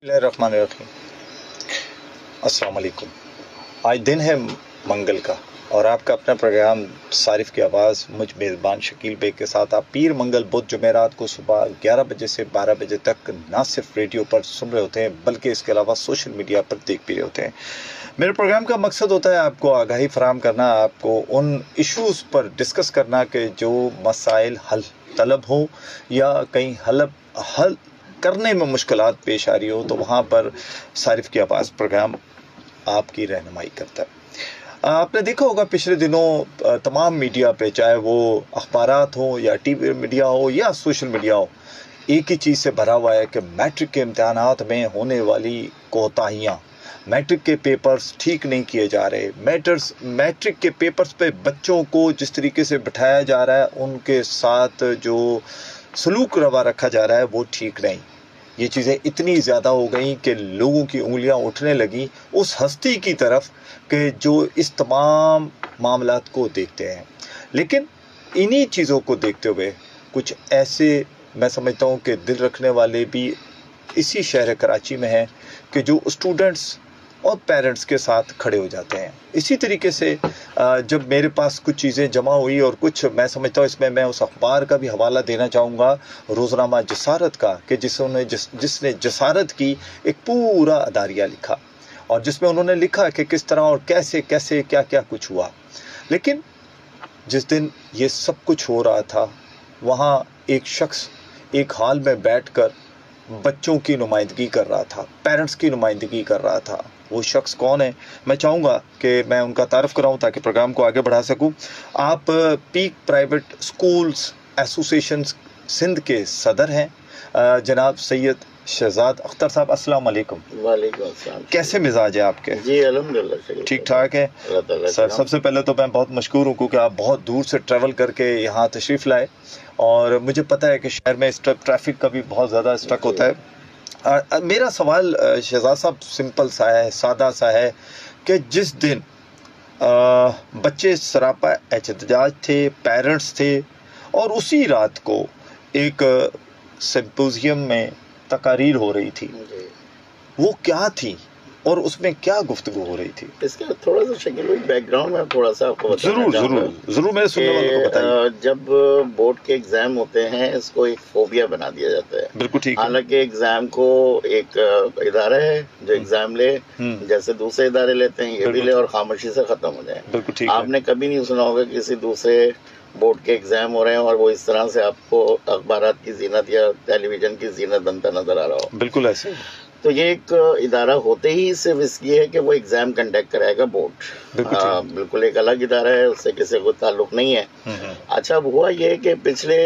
बिस्मिल्लाहिर्रहमानिर्रहीम। अस्सलाम वालेकुम। आज दिन है मंगल का और आपका अपना प्रोग्राम सारिफ की आवाज़ मुझ मेज़बान शकील बेग के साथ आप पीर मंगल बुध जुमेरात को सुबह 11 बजे से 12 बजे तक ना सिर्फ रेडियो पर सुन रहे होते हैं बल्कि इसके अलावा सोशल मीडिया पर देख भी रहे होते हैं। मेरे प्रोग्राम का मकसद होता है आपको आगाही फराहम करना, आपको उन इश्यूज़ पर डिस्कस करना कि जो मसाइल हल तलब हो या कहीं हल करने में मुश्किलात पेश आ रही हो तो वहाँ पर सारिफ की आवाज़ प्रोग्राम आपकी रहनुमाई करता है। आपने देखा होगा पिछले दिनों तमाम मीडिया पे, चाहे वो अखबारात हो या टीवी मीडिया हो या सोशल मीडिया हो, एक ही चीज़ से भरा हुआ है कि मैट्रिक के इम्तहानात में होने वाली कोताहियाँ, मैट्रिक के पेपर्स ठीक नहीं किए जा रहे, मैट्रिक के पेपर्स पे बच्चों को जिस तरीके से बिठाया जा रहा है, उनके साथ जो सलूक रवा रखा जा रहा है वो ठीक नहीं। ये चीज़ें इतनी ज़्यादा हो गई कि लोगों की उंगलियां उठने लगी उस हस्ती की तरफ कि जो इस तमाम मामलात को देखते हैं। लेकिन इन्हीं चीज़ों को देखते हुए कुछ ऐसे मैं समझता हूँ कि दिल रखने वाले भी इसी शहर कराची में हैं कि जो स्टूडेंट्स और पेरेंट्स के साथ खड़े हो जाते हैं। इसी तरीके से जब मेरे पास कुछ चीज़ें जमा हुई और कुछ मैं समझता हूँ इसमें मैं उस अखबार का भी हवाला देना चाहूँगा, रोज़नामा जसारत का, कि जिसने जसारत की एक पूरा अदारिया लिखा और जिसमें उन्होंने लिखा कि किस तरह और कैसे कैसे क्या क्या कुछ हुआ। लेकिन जिस दिन ये सब कुछ हो रहा था वहाँ एक शख्स एक हाल में बैठकर बच्चों की नुमाइंदगी कर रहा था, पेरेंट्स की नुमाइंदगी कर रहा था। वो शख्स कौन है, मैं चाहूँगा कि मैं उनका तारफ़ कराऊँ ताकि प्रोग्राम को आगे बढ़ा सकूँ। आप peak private schools association Sindh के सदर हैं जनाब सैयद शहजाद अख्तर साहब। अस्सलाम वालेकुम। वालेकुम अस्सलाम। कैसे मिजाज है आपके? जी अल्हम्दुलिल्लाह ठीक ठाक है सर। सबसे पहले तो मैं बहुत मशकूर हूँ क्योंकि आप बहुत दूर से ट्रैवल करके यहाँ तशरीफ़ लाए और मुझे पता है कि शहर में ट्रैफिक का भी बहुत ज़्यादा स्टक होता है। मेरा सवाल शहजाद साहब सिंपल सा है, सादा सा है कि जिस दिन बच्चे सरापा एहतजाज थे, पेरेंट्स थे और उसी रात को एक सिम्पोजियम में तकारीर हो रही थी, वो क्या थी और उसमें क्या गुफ्तगू हो रही थी? इसका थोड़ा सा शकील भाई बैकग्राउंड में थोड़ा सा आपको बताना जरूर मेरे सुनने वालों को बताइए। जब बोर्ड के एग्जाम होते हैं इसको एक फोबिया बना दिया जाता है। बिल्कुल ठीक। हालांकि एग्जाम को एक इदारा है जो एग्जाम ले, जैसे दूसरे इदारे लेते हैं ये भी ले और खामोशी से खत्म हो जाए। बिल्कुल ठीक। आपने कभी नहीं सुना होगा किसी दूसरे बोर्ड के एग्जाम हो रहे हैं और वो इस तरह से आपको अखबारात की जीनत या टेलीविजन की जीनत बनता नजर आ रहा हो। बिल्कुल ऐसे। तो ये एक इदारा होते ही सिर्फ इसलिए है कि वो एग्जाम कंडक्ट कराएगा बोर्ड। बिल्कुल एक अलग इदारा है, उससे किसी को ताल्लुक नहीं है। अच्छा, अब हुआ ये कि पिछले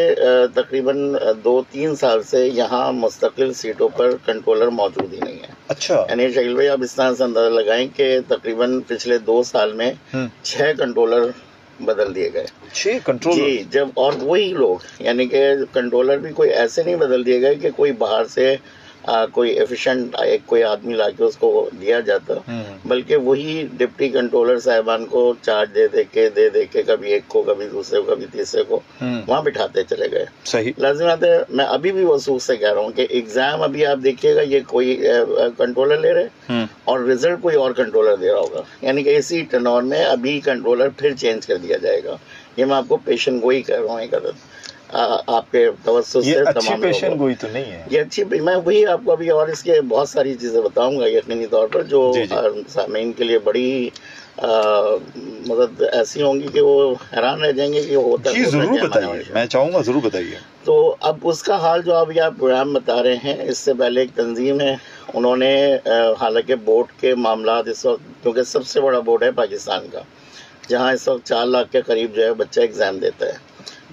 तकरीबन 2-3 साल से यहाँ मुस्तकिल सीटों पर कंट्रोलर मौजूद ही नहीं है। अच्छा। यानी शकील भाई आप इस तरह से अंदाजा लगाएं कि तकरीबन पिछले 2 साल में 6 कंट्रोलर बदल दिए गए। 6 कंट्रोलर? जी, जब और वही लोग, यानी कि कंट्रोलर भी कोई ऐसे नहीं बदल दिए गए कि कोई बाहर से कोई एफिशिएंट एक कोई आदमी लाके उसको दिया जाता, बल्कि वही डिप्टी कंट्रोलर साहिबान को चार्ज दे के कभी एक को, कभी दूसरे को, कभी तीसरे को वहां बिठाते चले गए। सही। लाजिमात है, मैं अभी भी वसूख से कह रहा हूँ कि एग्जाम अभी आप देखिएगा ये कोई कंट्रोलर ले रहे और रिजल्ट कोई और कंट्रोलर दे रहा होगा, यानी कि इसी टर्नओवर में अभी कंट्रोलर फिर चेंज कर दिया जाएगा। ये मैं आपको पेशेंट गोई कर रहा हूँ एक अदद आपके तवज्जुह से। अच्छी पेशेंट गोई तो नहीं है ये अच्छी। मैं वही आपको अभी और इसके बहुत सारी चीजें बताऊंगा यकीनी तौर पर जो सामीन के लिए बड़ी मतलब ऐसी होंगी कि वो हैरान रह जाएंगे कि होता है। जरूर बताइए, मैं चाहूंगा जरूर बताइए। तो अब उसका हाल जो अभी आप प्रोग्राम बता रहे हैं, इससे पहले एक तंजीम है, उन्होंने हालांकि बोर्ड के मामला इस वक्त, क्योंकि सबसे बड़ा बोर्ड है पाकिस्तान का जहाँ इस वक्त 4 लाख के करीब जो है बच्चा एग्जाम देता है,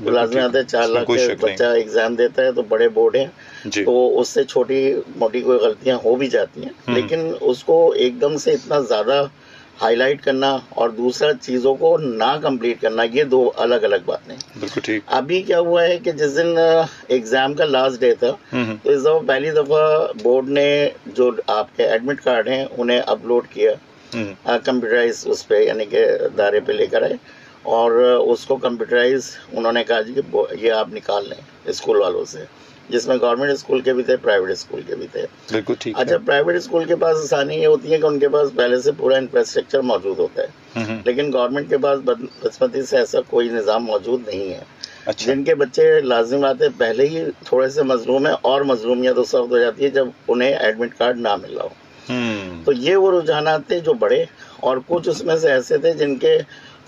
तो लाजमी आता है 4 लाख के बच्चा एग्जाम देता है तो बड़े बोर्ड हैं, तो उससे छोटी मोटी कोई गलतियां हो भी जाती हैं, लेकिन उसको एकदम से इतना ज्यादा हाईलाइट करना और दूसरा चीजों को ना कंप्लीट करना, ये 2 अलग अलग बातें। बिल्कुल ठीक। अभी क्या हुआ है कि जिस दिन एग्जाम का लास्ट डे था तो इस दफा पहली दफा बोर्ड ने जो आपके एडमिट कार्ड हैं उन्हें अपलोड किया कंप्यूटराइज उस पर, यानी कि दायरे पे लेकर आए और उसको कंप्यूटराइज उन्होंने कहा जी कि ये आप निकाल लें स्कूल वालों से। जिसमें गवर्नमेंट स्कूल के भी थे, प्राइवेट स्कूल के भी थे। बिल्कुल ठीक अच्छा, प्राइवेट स्कूल के पास आसानी ये होती है कि उनके पास पहले से पूरा इंफ्रास्ट्रक्चर मौजूद होता है, लेकिन गवर्नमेंट के पास बदकिस्मती से ऐसा कोई निज़ाम मौजूद नहीं है। अच्छा। जिनके बच्चे लाजिम आते पहले ही थोड़े से मजलूम है, और मजलूमियत उस वक्त हो जाती है जब उन्हें एडमिट कार्ड ना मिला हो। तो ये वो रुझानात थे जो बड़े, और कुछ उसमें से ऐसे थे जिनके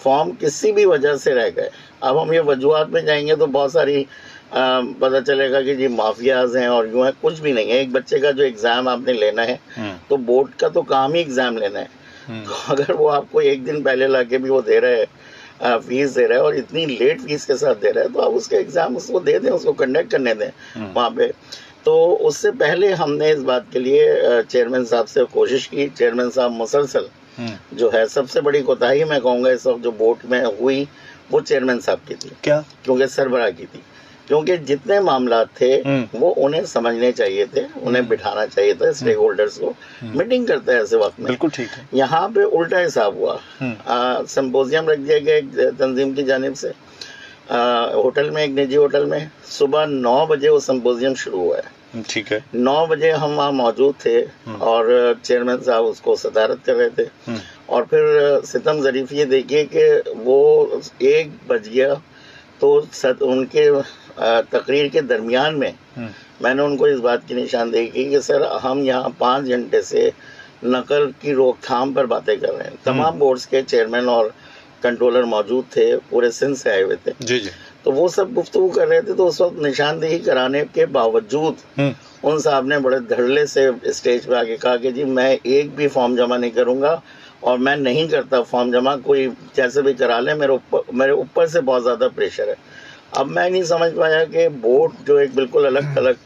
फॉर्म किसी भी वजह से रह गए। अब हम ये वजूहात में जाएंगे तो बहुत सारी पता चलेगा कि जी माफियाज हैं और यूं है, कुछ भी नहीं है। एक बच्चे का जो एग्जाम आपने लेना है तो बोर्ड का तो काम ही एग्जाम लेना है, तो अगर वो आपको एक दिन पहले लाके भी वो दे रहा है, फीस दे रहा है और इतनी लेट फीस के साथ दे रहा है, तो आप उसका एग्जाम उसको दे दें, उसको कंडक्ट करने दें वहाँ पे। तो उससे पहले हमने इस बात के लिए चेयरमैन साहब से कोशिश की। चेयरमैन साहब मुसलसल जो है, सबसे बड़ी कोताही मैं कहूँगा इस वक्त जो बोर्ड में हुई वो चेयरमैन साहब की थी। क्या? क्योंकि सरबराह की थी, क्योंकि जितने मामला थे वो उन्हें समझने चाहिए थे, उन्हें बिठाना चाहिए था स्टेक होल्डर्स को। मीटिंग करते हैं ऐसे वक्त में। बिल्कुल ठीक है। यहाँ पे उल्टा हिसाब हुआ। सिम्पोजियम रख दिया गया एक तंजीम की जानिब से, होटल में, एक निजी होटल में। सुबह 9 बजे वो सिम्पोजियम शुरू हुआ है। ठीक है। 9 बजे हम वहाँ मौजूद थे और चेयरमैन साहब उसको सदारत कर रहे थे। और फिर सितम ज़रीफ ये देखिए कि वो 1 बज गया तो उनके तकरीर के दरमियान में मैंने उनको इस बात की निशानदेही की कि सर हम यहाँ 5 घंटे से नकल की रोकथाम पर बातें कर रहे हैं। तमाम बोर्ड्स के चेयरमैन और कंट्रोलर मौजूद थे, पूरे सिंध से आए हुए थे। जी जी। तो वो सब गुफ्तगू कर रहे थे, तो उस वक्त निशानदेही कराने के बावजूद उन साहब ने बड़े धड़ल्ले से स्टेज पे आके कहा कि जी मैं एक भी फॉर्म जमा नहीं करूंगा, और मैं नहीं करता फॉर्म जमा, कोई जैसे भी करा ले, मेरे ऊपर से बहुत ज़्यादा प्रेशर है। अब मैं नहीं समझ पाया कि बोर्ड जो एक बिल्कुल अलग अलग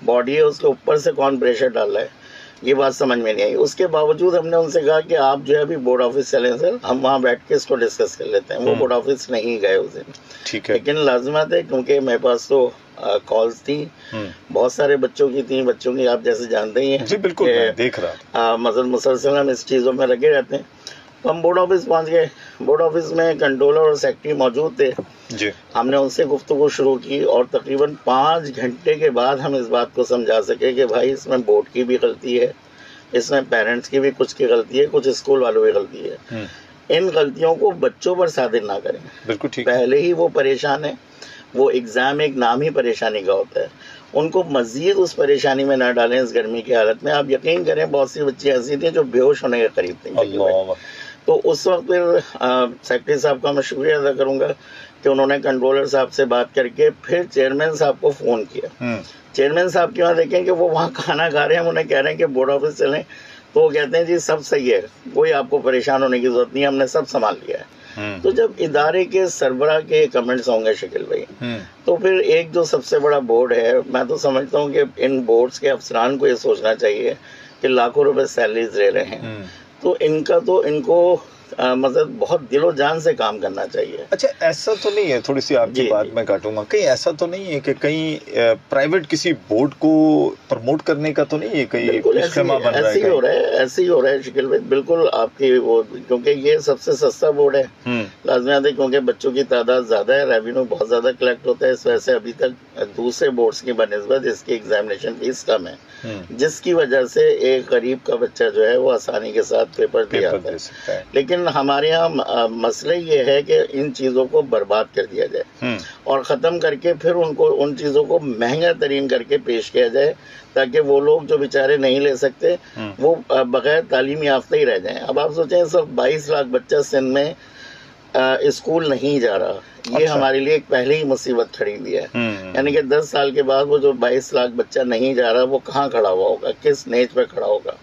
बॉडी है, उसके ऊपर से कौन प्रेशर डाल रहा है, ये बात समझ में नहीं आई। उसके बावजूद हमने उनसे कहा कि आप जो है अभी बोर्ड ऑफिस चलें सर, हम वहाँ बैठ के इसको डिस्कस कर लेते हैं। वो बोर्ड ऑफिस नहीं गए उस दिन। ठीक है। लेकिन लाजिमत है, क्योंकि मेरे पास तो कॉल्स थी, बहुत सारे बच्चों की थी, बच्चों की आप जैसे जानते ही हैं। जी बिल्कुल, देख रहा मतलब मुसलसल हम इस चीज़ों में लगे रहते हैं। तो हम बोर्ड ऑफिस पहुंच गए। बोर्ड ऑफिस में कंट्रोलर और सेक्रेटरी मौजूद थे जी। हमने उनसे गुफ्तगू शुरू की और तकरीबन 5 घंटे के बाद हम इस बात को समझा सके कि भाई इसमें बोर्ड की भी गलती है, इसमें पेरेंट्स की भी कुछ की गलती है, कुछ स्कूल वालों की गलती है। इन गलतियों को बच्चों पर सादिर ना करें। बिल्कुल ठीक। पहले ही वो परेशान है, वो एग्जाम एक नाम ही परेशानी का होता है, उनको मजीद उस परेशानी में ना डालें इस गर्मी की हालत में। आप यकीन करें, बहुत सी बच्ची ऐसी थी जो बेहोश होने के करीब थी। तो उस वक्त फिर सेक्रेटरी साहब का मैं शुक्रिया अदा करूंगा कि उन्होंने कंट्रोलर साहब से बात करके फिर चेयरमैन साहब को फ़ोन किया। चेयरमैन साहब के वहाँ देखें कि वो वहाँ खाना खा रहे हैं, उन्हें कह रहे हैं कि बोर्ड ऑफिस चलें, तो वो कहते हैं जी सब सही है, कोई आपको परेशान होने की जरूरत नहीं है, हमने सब संभाल लिया है। तो जब इदारे के सरबराह के कमेंट्स होंगे शकील भाई, तो फिर एक जो सबसे बड़ा बोर्ड है, मैं तो समझता हूँ कि इन बोर्ड्स के अफसरान को ये सोचना चाहिए कि लाखों रुपए सैलरीज ले रहे हैं, तो इनको मतलब बहुत दिलो जान से काम करना चाहिए। अच्छा, ऐसा तो नहीं है, थोड़ी सी आपकी बात मैं काटूंगा, कहीं ऐसा तो नहीं है कि कहीं प्राइवेट किसी बोर्ड को प्रमोट करने का तो नहीं है, कहीं स्कीमा बन रहा है? ऐसे ही हो रहा है शकील भाई, बिल्कुल आपकी वो, क्योंकि ये सबसे सस्ता बोर्ड है, लाजमी है, क्योंकि बच्चों की तादाद ज्यादा है, रेवेन्यू बहुत ज्यादा कलेक्ट होता है, इस वजह से अभी तक दूसरे बोर्ड्स की बनिस्बत इसकी एग्जामिनेशन फीस कम है, जिसकी वजह से एक गरीब का बच्चा जो है वो आसानी के साथ पेपर दे आता है। लेकिन हमारे यहाँ मसले ये है कि इन चीजों को बर्बाद कर दिया जाए और ख़त्म करके फिर उनको उन चीज़ों को महंगा तरीन करके पेश किया जाए, ताकि वो लोग जो बेचारे नहीं ले सकते वो बगैर तालीम याफ्ता ही रह जाएं। अब आप सोचें, सब 22 लाख बच्चा सिंध में स्कूल नहीं जा रहा, ये अच्छा। हमारे लिए एक पहले ही मुसीबत खड़ी हुई है। यानी कि 10 साल के बाद वो जो 22 लाख बच्चा नहीं जा रहा, वो कहाँ खड़ा हुआ होगा, किस नेज पे खड़ा होगा,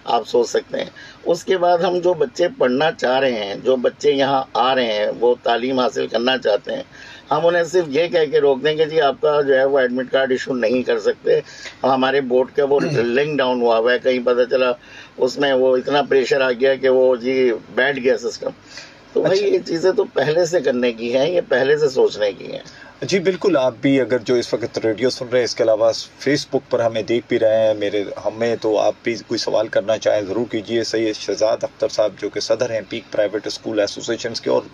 आप सोच सकते हैं। उसके बाद हम जो बच्चे पढ़ना चाह रहे हैं, जो बच्चे यहाँ आ रहे हैं, वो तालीम हासिल करना चाहते हैं, हम उन्हें सिर्फ ये कह के रोक देंगे जी आपका जो है वो एडमिट कार्ड इशू नहीं कर सकते, हमारे बोर्ड का वो लिंक डाउन हुआ है, कहीं पता चला उसमें वो इतना प्रेशर आ गया कि वो जी बैठ गया सिस्टम। तो भाई ये चीज़ें तो पहले से करने की हैं, ये पहले से सोचने की हैं। जी बिल्कुल, आप भी अगर जो इस वक्त रेडियो सुन रहे हैं, इसके अलावा फेसबुक पर हमें देख भी रहे हैं हमें, तो आप भी कोई सवाल करना चाहें ज़रूर कीजिए। सैयद शहजाद अख्तर साहब जो कि सदर हैं पीक प्राइवेट स्कूल एसोसिएशन के, और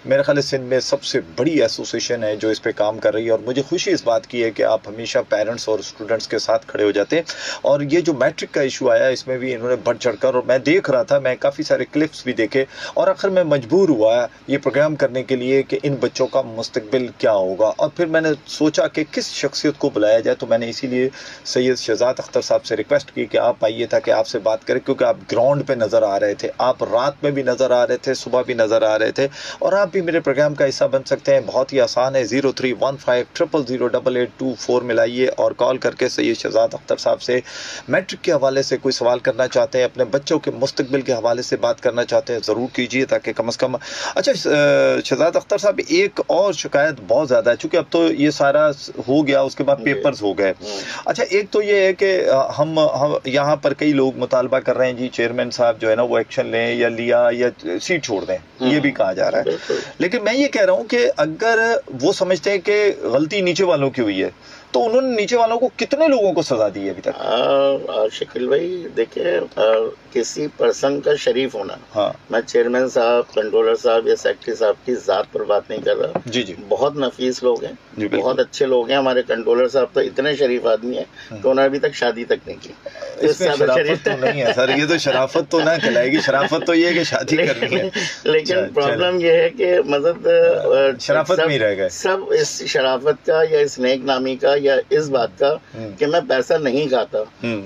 मेरे ख्याल सिंध में सबसे बड़ी एसोसिएशन है जो इस पे काम कर रही है। और मुझे खुशी इस बात की है कि आप हमेशा पेरेंट्स और स्टूडेंट्स के साथ खड़े हो जाते हैं। और ये जो मैट्रिक का इशू आया, इसमें भी इन्होंने बढ़ चढ़ कर, और मैं देख रहा था, मैं काफ़ी सारे क्लिप्स भी देखे, और आखिर में मजबूर हुआ ये प्रोग्राम करने के लिए कि इन बच्चों का मुस्तकबिल क्या होगा। और फिर मैंने सोचा कि किस शख्सियत को बुलाया जाए, तो मैंने इसीलिए सैयद शहजाद अख्तर साहब से रिक्वेस्ट की कि आप आइए ताकि आपसे बात करें, क्योंकि आप ग्राउंड पे नज़र आ रहे थे, आप रात में भी नज़र आ रहे थे, सुबह भी नज़र आ रहे थे, और आप भी मेरे प्रोग्राम का हिस्सा बन सकते हैं। बहुत ही आसान है, 0315000884 मिलाइए और कॉल करके सैयद शहजाद अख्तर साहब से मैट्रिक के हवाले से कोई सवाल करना चाहते हैं, अपने बच्चों के मुस्तकबिल के हवाले से बात करना चाहते हैं, ज़रूर कीजिए, ताकि कम से कम। अच्छा शहजाद अख्तर साहब, एक और शिकायत बहुत ज़्यादा है, चूँकि अब तो ये सारा हो गया, उसके बाद पेपर्स हो गए। अच्छा, एक तो ये है कि हम यहाँ पर कई लोग मुतालबा कर रहे हैं जी, चेयरमैन साहब जो है ना वो एक्शन लें, या लिया या सीट छोड़ दें, ये भी कहा जा रहा है। लेकिन मैं ये कह रहा हूँ कि अगर वो समझते हैं कि गलती नीचे वालों की हुई है, तो उन्होंने नीचे वालों को कितने लोगों को सजा दी है अभी तक? शकील भाई देखिए, किसी पर्सन का शरीफ होना, हाँ, मैं चेयरमैन साहब, कंट्रोलर साहब या सेक्रेटरी साहब की जात पर बात नहीं कर रहा। जी जी, बहुत नफीस लोग हैं, बहुत अच्छे लोग हैं। हमारे कंट्रोलर साहब तो इतने शरीफ आदमी हैं कि उन्होंने अभी तक शादी तक नहीं की। इसमें शराफत तो नहीं है सर, ये तो शराफत तो ना कहलाएगी, शराफत तो ये है कि शादी करनी है। लेकिन प्रॉब्लम ये है कि मतलब शराफत नहीं रह गए सब, इस शराफत का या इस नेक नामी का या इस बात का कि मैं पैसा नहीं खाता,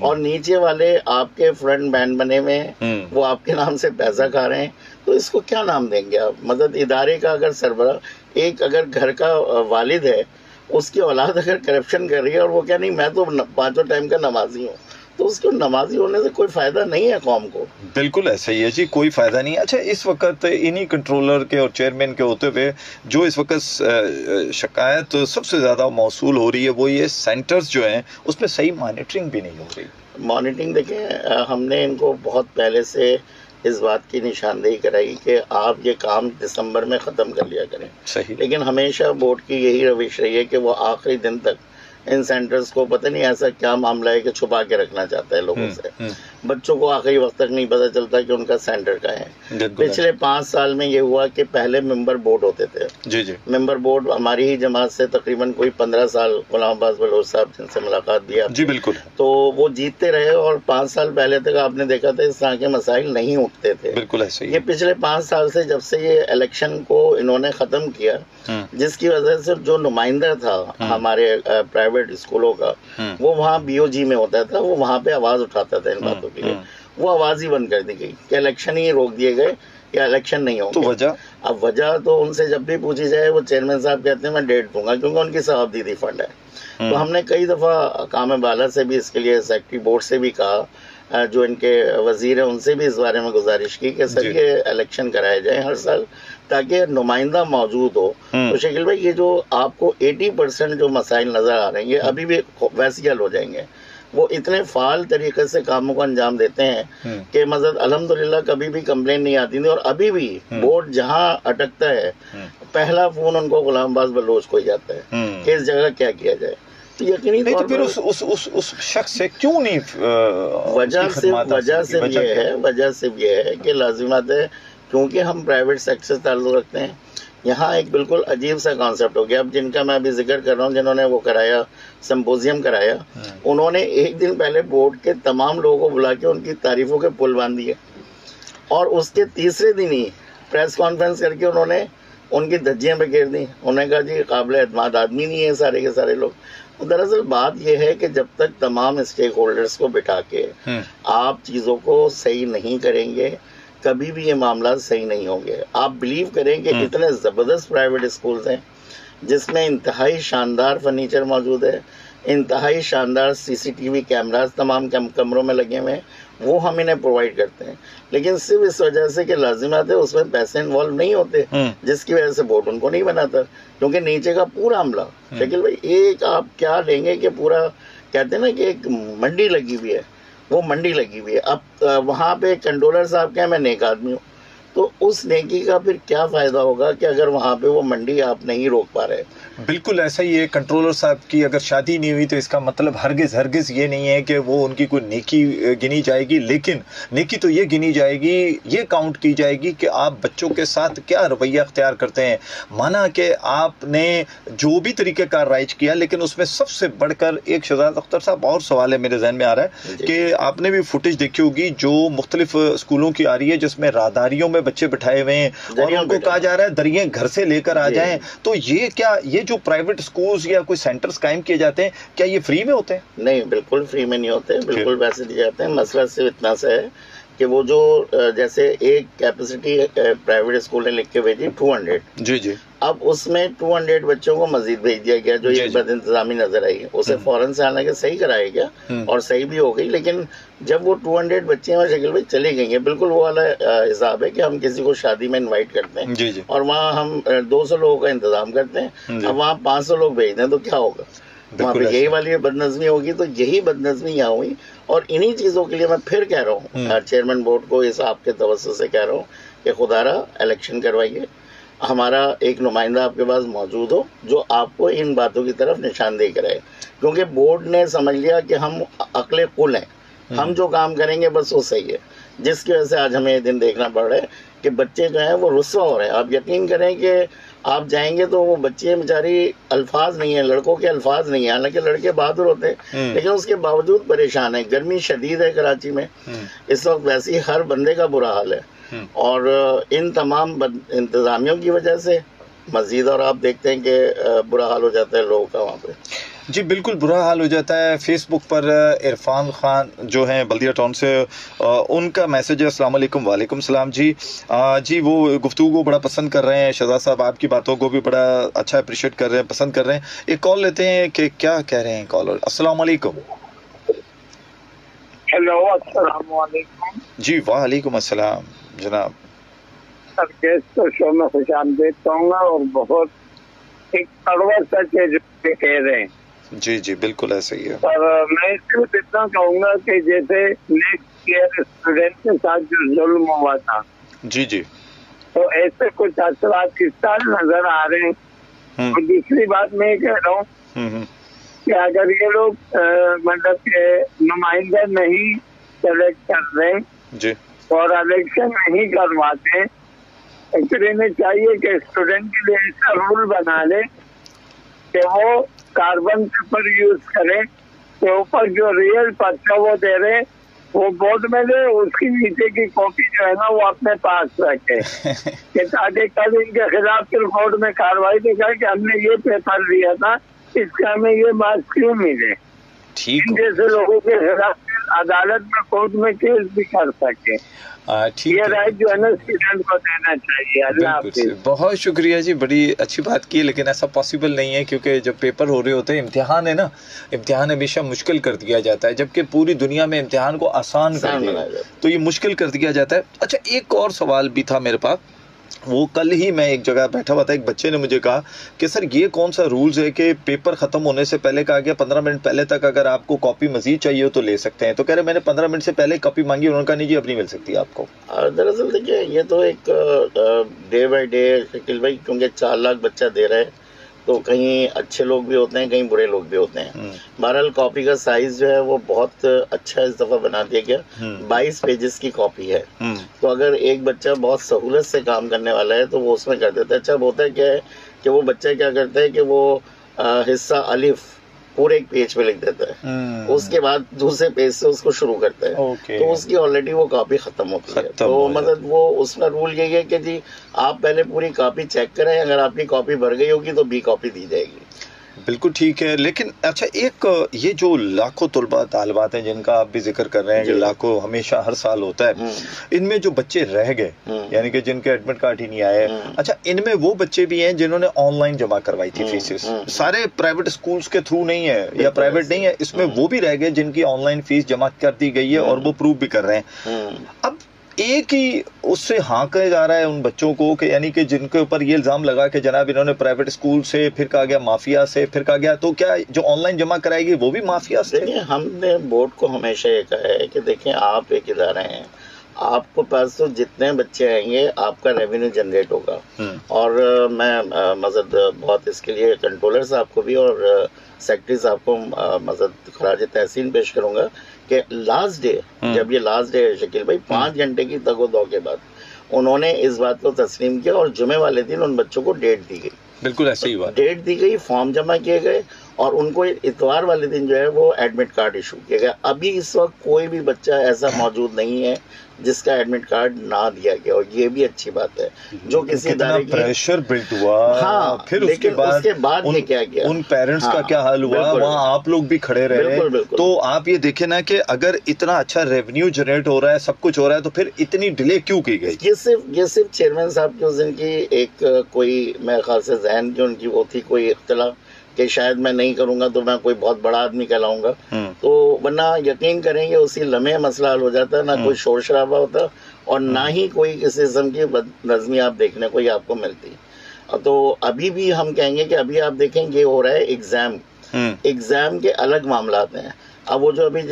और नीचे वाले आपके फ्रंट बैंड बने हुए हैं, वो आपके नाम से पैसा खा रहे हैं, तो इसको क्या नाम देंगे आप? मतलब इदारे का अगर सरबराह, एक अगर घर का वालिद है, उसकी औलाद अगर करप्शन कर रही है, और वो क्या नहीं, मैं तो 5 टाइम का नमाजी हूँ, तो उसको नमाजी होने से कोई फायदा नहीं है कौम को। बिल्कुल ऐसा ही है जी, कोई फायदा नहीं। अच्छा, इस वक्त इन्हीं कंट्रोलर के और चेयरमैन के होते हुए जो इस वक्त शिकायत सबसे ज्यादा मौसूल हो रही है, वो ये सेंटर्स जो हैं उसमें सही मॉनिटरिंग भी नहीं हो रही। मॉनिटरिंग देखें, हमने इनको बहुत पहले से इस बात की निशानदेही कराई कि आप ये काम दिसंबर में ख़त्म कर लिया करें। सही। लेकिन हमेशा बोर्ड की यही रविश रही है कि वो आखिरी दिन तक इन सेंटर्स को, पता नहीं ऐसा क्या मामला है कि छुपा के रखना चाहता है लोगों से। बच्चों को आखिरी वक्त तक नहीं पता चलता कि उनका सेंटर का है। पिछले 5 साल में ये हुआ कि पहले मेंबर बोर्ड होते थे। जी जी। मेंबर बोर्ड हमारी ही जमात से तकरीबन कोई 15 साल, गुलाम अब्बास बलोच साहब जिनसे मुलाकात भी जी बिल्कुल, तो वो जीतते रहे, और 5 साल पहले तक आपने देखा था इस तरह के मसाइल नहीं उठते थे। बिल्कुल ऐसे ही। ये पिछले 5 साल से जब से ये इलेक्शन को इन्होंने खत्म किया, जिसकी वजह से जो नुमाइंदा था हमारे प्राइवेट स्कूलों का, वो वहाँ BOG में होता था, वो वहाँ पे आवाज उठाता था इन बातों के लिए, वो आवाज ही बंद कर दी गई कि इलेक्शन ही रोक दिए गए या इलेक्शन नहीं होगा। तो वजह, अब वजह तो उनसे जब भी पूछी जाए, वो चेयरमैन साहब कहते हैं मैं डेट दूंगा, क्योंकि उनकी सवाबदीदी फंड है। तो हमने कई दफा काम बाला से भी इसके लिए, सेक्रेटरी बोर्ड से भी कहा, जो इनके वजीर है उनसे भी इस बारे में गुजारिश की कि सर ये इलेक्शन कराए जाए हर साल, ताकि नुमाइंदा मौजूद हो। तो शकील भाई, ये जो आपको 80% जो मसाइल नजर आ रहे हैं, ये अभी भी वैसे हल हो जाएंगे। वो इतने फाल तरीके से कामों को अंजाम देते हैं कि मतलब अल्हम्दुलिल्लाह कभी भी कंप्लेन नहीं आती थी, और अभी भी बोर्ड जहां अटकता है, पहला फोन उनको गुलाम अब्बास बलोच को ही जाता है कि इस जगह क्या किया जाए। तो यकीनी नहीं, तो फिर उस शख्स से क्यों नहीं वजह सिर्फ ये है कि लाजिमात है, क्योंकि हम प्राइवेट सेक्टर से ताल्लुक रखते हैं। यहाँ एक बिल्कुल अजीब सा कॉन्सेप्ट हो गया। अब जिनका मैं अभी जिक्र कर रहा हूँ, जिन्होंने वो कराया, सिम्पोजियम कराया, उन्होंने एक दिन पहले बोर्ड के तमाम लोगों को बुला के उनकी तारीफों के पुल बांध दिए, और उसके तीसरे दिन ही प्रेस कॉन्फ्रेंस करके उन्होंने उनकी धज्जियां बखेर दी। उन्होंने कहा जी काबिल एतमाद आदमी नहीं है सारे के सारे लोग। दरअसल बात यह है कि जब तक तमाम स्टेक होल्डर्स को बिठा के आप चीज़ों को सही नहीं करेंगे, कभी भी ये मामला सही नहीं होंगे। आप बिलीव करें कि इतने ज़बरदस्त प्राइवेट स्कूल्स हैं जिसमें इंतहाई शानदार फर्नीचर मौजूद है, इंतहाई शानदार CCTV कैमराज तमाम कमरों में लगे हुए हैं, वो हम इन्हें प्रोवाइड करते हैं, लेकिन सिर्फ इस वजह से कि लाजिमात है उसमें पैसे इन्वॉल्व नहीं होते, जिसकी वजह से बोर्ड उनको नहीं बनाता, क्योंकि नीचे का पूरा अमला, शकील भाई एक आप क्या लेंगे कि पूरा कहते हैं ना कि एक मंडी लगी हुई है, वो मंडी लगी हुई है। अब वहाँ पे कंट्रोलर साहब क्या, मैं नेक आदमी हूँ, तो उस नेकी का फिर क्या फायदा होगा कि अगर वहां पे वो मंडी आप नहीं रोक पा रहे। बिल्कुल ऐसा ही है। कंट्रोलर साहब की अगर शादी नहीं हुई तो इसका मतलब हरगिज हरगिज ये नहीं है कि वो उनकी कोई नेकी गिनी जाएगी, लेकिन नेकी तो ये गिनी जाएगी, ये काउंट की जाएगी कि आप बच्चों के साथ क्या रवैया अख्तियार करते हैं। माना कि आपने जो भी तरीक़ेकार राइज किया, लेकिन उसमें सबसे बढ़कर एक शहजाद अख्तर साहब और सवाल है मेरे जहन में आ रहा है कि आपने भी फुटेज देखी होगी जो मुख्तलिफ स्कूलों की आ रही है जिसमें राहदारियों में बच्चे बिठाए हुए हैं और उनको कहा जा रहा है दरिये घर से लेकर आ जाएं। तो ये क्या, ये जो प्राइवेट स्कूल्स या कोई सेंटर्स कायम किए जाते हैं, क्या ये फ्री में होते हैं? नहीं, बिल्कुल फ्री में नहीं होते, बिल्कुल पैसे दिए जाते हैं। मसला सिर्फ इतना सा है कि वो जो जैसे एक कैपेसिटी प्राइवेट स्कूल ने लिख के भेजी 200, जी जी, अब उसमें 200 बच्चों को मजीद भेज दिया गया जो एक बद इंतजामी नजर आई। उसे फौरन से हालांकि सही कराया गया और सही भी हो गई, लेकिन जब वो 200 बच्चे और शकील भाई चले गए, बिल्कुल वो वाला हिसाब है कि हम किसी को शादी में इनवाइट करते हैं जी जी, और वहाँ हम 200 लोगों का इंतजाम करते हैं, अब वहाँ 500 लोग भेज दें तो क्या होगा? वहाँ पे यही वाली बदनज़मी होगी। तो यही बदनज़मी यहाँ हुई और इन्हीं चीज़ों के लिए मैं फिर कह रहा हूँ चेयरमैन बोर्ड को, इस आपके तवज्जो से कह रहा हूँ कि खुदारा इलेक्शन करवाइए, हमारा एक नुमाइंदा आपके पास मौजूद हो जो आपको इन बातों की तरफ निशानदेही कराए, क्योंकि बोर्ड ने समझ लिया कि हम अक्ले कुल हैं, हम जो काम करेंगे बस वो सही है, जिसकी वजह से आज हमें ये दिन देखना पड़ रहा है कि बच्चे जो हैं वो रुस्वा हो रहे हैं। आप यकीन करें कि आप जाएंगे तो वो बच्चे बेचारी अल्फाज नहीं है, लड़कों के अल्फाज नहीं है, हालांकि लड़के बहादुर होते हैं लेकिन उसके बावजूद परेशान है। गर्मी शदीद है कराची में इस वक्त, वैसे ही हर बंदे का बुरा हाल है और इन तमाम इंतजामियों की वजह से मजीद और आप देखते हैं कि बुरा हाल हो जाता है लोगों का वहाँ पे। जी बिल्कुल बुरा हाल हो जाता है। फेसबुक पर इरफान खान जो हैं बल्दिया टाउन से, उनका मैसेज है अस्सलाम वालेकुम। वालेकुम सलाम जी। जी वो गुफ्तगू को बड़ा पसंद कर रहे हैं, शहजाद साहब आपकी बातों को भी बड़ा अच्छा अप्रिशिएट कर रहे हैं, पसंद कर रहे हैं। एक कॉल लेते हैं कि क्या कह रहे हैं कॉलर। अस्सलाम वालेकुम। हेलो, अस्सलाम वालेकुम जी। वालेकुम अस्सलाम जनाब। सर गेस्ट तो शो में खुशामदीद कहूँगा और बहुत एक कड़वा सच है जो कह रहे हैं। जी जी बिल्कुल ऐसा ही है। पर मैं सिर्फ इतना कहूँगा कि जैसे नेक्स्ट ईयर स्टूडेंट के साथ जो जुल्म हुआ था, जी जी, तो ऐसे कुछ असरात इस साल नजर आ रहे हैं। और दूसरी बात मैं कह रहा हूँ कि अगर ये लोग मतलब के नुमाइंदा नहीं सेलेक्ट कर रहे जी और इलेक्शन नहीं करवाते, फिर इन्हें चाहिए कि स्टूडेंट के लिए ऐसा रूल बना ले कि वो कार्बन पेपर यूज करें, तो ऊपर जो रियल पर्चा वो दे रहे वो बोर्ड में दे, उसकी नीचे की कॉपी जो है ना वो अपने पास रखे कि ताकि कल इनके खिलाफ फिर कोर्ट में कार्रवाई दिखाए कि हमने ये पेपर दिया था, इसका हमें ये मार्क्स क्यों मिले। ठीक, जैसे लोगों के खिलाफ अदालत में कोर्ट में केस भी कर सके। ये राइट जो है ना स्टूडेंट को देना चाहिए। अल्लाह हाफिज़। बहुत शुक्रिया जी, बड़ी अच्छी बात की है, लेकिन ऐसा पॉसिबल नहीं है क्योंकि जब पेपर हो रहे होते हैं, इम्तिहान है ना, इम्तिहान हमेशा मुश्किल कर दिया जाता है, जबकि पूरी दुनिया में इम्तिहान को आसान कर दिया, तो ये मुश्किल कर दिया जाता है। अच्छा एक और सवाल भी था मेरे पास, वो कल ही मैं एक जगह बैठा हुआ था, एक बच्चे ने मुझे कहा कि सर ये कौन सा रूल्स है कि पेपर ख़त्म होने से पहले कहा गया 15 मिनट पहले तक अगर आपको कॉपी मजीद चाहिए हो तो ले सकते हैं। तो कह रहे मैंने 15 मिनट से पहले कॉपी मांगी, उन्होंने कहा नहीं जी अब नहीं मिल सकती आपको। दरअसल देखिए ये तो एक डे बाई डे शकील भाई, क्योंकि 4 लाख बच्चा दे रहा है तो कहीं अच्छे लोग भी होते हैं, कहीं बुरे लोग भी होते हैं। बहरहाल कॉपी का साइज जो है वो बहुत अच्छा इस दफा बना दिया गया, 22 पेजेस की कॉपी है। तो अगर एक बच्चा बहुत सहूलत से काम करने वाला है तो वो उसमें कर देता है। अच्छा होता है क्या है कि वो बच्चा क्या करता है कि वो हिस्सा अलिफ पूरे एक पेज पे लिख देता है, उसके बाद दूसरे पेज से उसको शुरू करता है, तो उसकी ऑलरेडी वो कॉपी खत्म होती है। तो मतलब वो उसका रूल यही है कि जी आप पहले पूरी कॉपी चेक करें, अगर आपकी कॉपी भर गई होगी तो बी कॉपी दी जाएगी। बिल्कुल ठीक है। लेकिन अच्छा एक ये जो लाखों तलबा तालिबात हैं जिनका आप भी जिक्र कर रहे हैं कि लाखों हमेशा हर साल होता है, इनमें जो बच्चे रह गए यानी कि जिनके एडमिट कार्ड ही नहीं आए, अच्छा इनमें वो बच्चे भी हैं जिन्होंने ऑनलाइन जमा करवाई थी फीसेस, सारे प्राइवेट स्कूल्स के थ्रू नहीं है या प्राइवेट नहीं है, इसमें वो भी रह गए जिनकी ऑनलाइन फीस जमा कर दी गई है और वो प्रूव भी कर रहे हैं। अब एक ही उससे हाँका जा रहा है उन बच्चों को कि यानी कि जिनके ऊपर ये इल्जाम लगा कि जनाब इन्होंने प्राइवेट स्कूल से, फिर कहा गया माफिया से, फिर कहा गया तो क्या जो ऑनलाइन जमा कराएगी वो भी माफिया से? देखिए हमने बोर्ड को हमेशा ये कहा है कि देखिए आप एक इदारा हैं, आपको पास तो जितने बच्चे आएंगे आपका रेवेन्यू जनरेट होगा। और मैं मतलब बहुत इसके लिए कंट्रोलर साहब को भी और सेक्रेटरी साहब को मतलब खराज तहसीन पेश करूंगा कि लास्ट डे, जब ये लास्ट डे है शकील भाई, 5 घंटे की तगोदौ के बाद उन्होंने इस बात को तस्लीम किया और जुमे वाले दिन उन बच्चों को डेट दी गई। बिल्कुल ऐसे ही हुआ, डेट दी गई, फॉर्म जमा किए गए और उनको इतवार वाले दिन जो है वो एडमिट कार्ड इशू किया गया। अभी इस वक्त कोई भी बच्चा ऐसा मौजूद नहीं है जिसका एडमिट कार्ड ना दिया गया, और ये भी अच्छी बात है। जो किसी इदारे की प्रेशर बिल्ड हुआ, हाँ, फिर उसके बाद ये क्या किया, उन पेरेंट्स का क्या हाल हुआ, वहाँ आप लोग भी खड़े रहे। तो आप ये देखें ना कि अगर इतना अच्छा रेवेन्यू जनरेट हो रहा है, सब कुछ हो रहा है, तो फिर इतनी डिले क्यों की गई? ये सिर्फ चेयरमैन साहब की उस दिन की एक कोई मेरे ख्याल से जहन की उनकी वो थी, कोई इख्तिलाफ कि शायद मैं नहीं करूंगा तो मैं कोई बहुत बड़ा आदमी कहलाऊंगा। तो वरना यकीन करेंगे उसी लम्हे मसला हल हो जाता, ना कोई शोर शराबा होता और ना ही कोई किसी किस्म की बदनज़मी आप देखने को ही आपको मिलती। तो अभी भी हम कहेंगे कि अभी आप देखें ये हो रहा है एग्जाम के अलग मामला हैं। अब वो जो अभी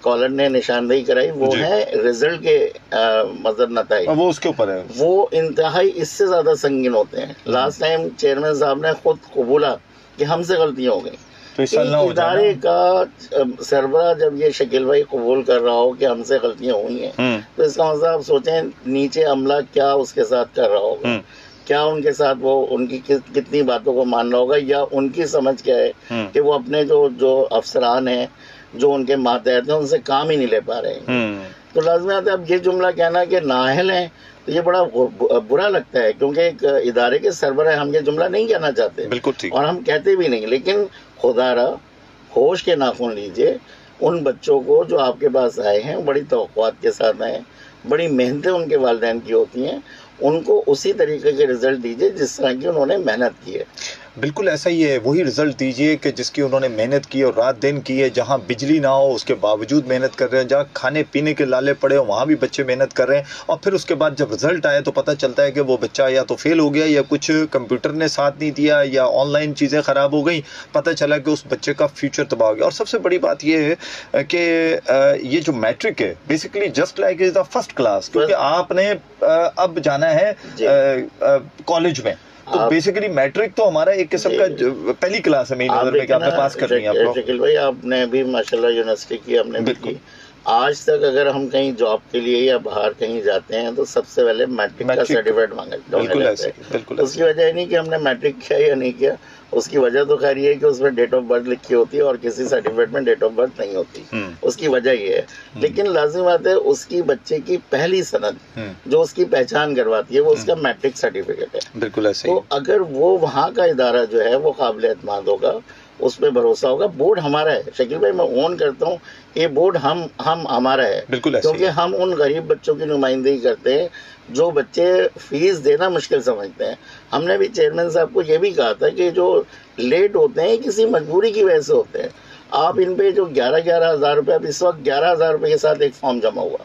कॉलर ने निशानदेही कराई वो है रिजल्ट के मतलब नताइज, वो उसके ऊपर है, वो इंतहाई इससे ज्यादा संगीन होते हैं। लास्ट टाइम चेयरमैन साहब ने खुद कबूला कि हमसे गलतियां हो गई, तो इदारे का सरबरा जब ये शकील भाई कबूल कर रहा हो कि हमसे गलतियां हुई हैं, तो इसका मतलब आप सोचें नीचे अमला क्या उसके साथ कर रहा होगा, क्या उनके साथ वो उनकी कितनी बातों को मान रहा होगा, या उनकी समझ क्या है कि वो अपने जो अफसरान हैं, जो उनके मातहत हैं, उनसे काम ही नहीं ले पा रहे हैं। तो लाजमी आता है अब ये जुमला कहना कि नाअहल हैं, तो ये बड़ा बुरा लगता है, क्योंकि एक इदारे के सरबराह हम ये जुमला नहीं कहना चाहते, बिल्कुल ठीक, और हम कहते भी नहीं, लेकिन खुदारा होश के नाखून लीजिए। उन बच्चों को जो आपके पास आए हैं बड़ी तवक्कुआत के साथ आए, बड़ी मेहनतें उनके वालिदैन की होती हैं, उनको उसी तरीके के रिजल्ट दीजिए जिस तरह की उन्होंने मेहनत की है। बिल्कुल ऐसा ही है, वही रिजल्ट दीजिए कि जिसकी उन्होंने मेहनत की और रात दिन की है। जहाँ बिजली ना हो उसके बावजूद मेहनत कर रहे हैं, जहाँ खाने पीने के लाले पड़े हो वहाँ भी बच्चे मेहनत कर रहे हैं, और फिर उसके बाद जब रिजल्ट आए तो पता चलता है कि वो बच्चा या तो फेल हो गया, या कुछ कंप्यूटर ने साथ नहीं दिया, या ऑनलाइन चीज़ें ख़राब हो गई, पता चला कि उस बच्चे का फ्यूचर तबाह हो गया। और सबसे बड़ी बात यह है कि ये जो मैट्रिक है basically just like is the first class, क्योंकि आपने अब जाना है कॉलेज में, तो बेसिकली मैट्रिक तो हमारा एक किस्म का पहली क्लास है मेरी नजर में कि आपने पास करनी है आपको। शकील भाई आपने भी माशाल्लाह यूनिवर्सिटी की, हमने भी की। आज तक अगर हम कहीं जॉब के लिए या बाहर कहीं जाते हैं तो सबसे पहले मैट्रिक का सर्टिफिकेट मांगा जाता है। उसकी वजह नहीं कि हमने मैट्रिक किया या नहीं किया, उसकी वजह तो खैर ये है कि उसमें डेट ऑफ बर्थ लिखी होती है और किसी सर्टिफिकेट में डेट ऑफ बर्थ नहीं होती, उसकी वजह ये है। लेकिन लाजिम बात है उसकी बच्चे की पहली सनद जो उसकी पहचान करवाती है वो उसका मैट्रिक सर्टिफिकेट है। बिल्कुल ऐसे। तो अगर वो वहाँ का इदारा जो है वो काबिल एतमाद होगा, उस पर भरोसा होगा। बोर्ड हमारा है शकील भाई, मैं ओन करता हूँ ये बोर्ड हम हमारा है, बिल्कुल, क्योंकि हम उन गरीब बच्चों की नुमाइंदगी करते हैं जो बच्चे फीस देना मुश्किल समझते हैं। हमने भी चेयरमैन साहब को ये भी कहा था कि जो लेट होते हैं किसी मजबूरी की वजह से होते हैं। आप इन पे जो 11,000 रुपये, अब इस वक्त 11,000 रुपये के साथ एक फॉर्म जमा हुआ,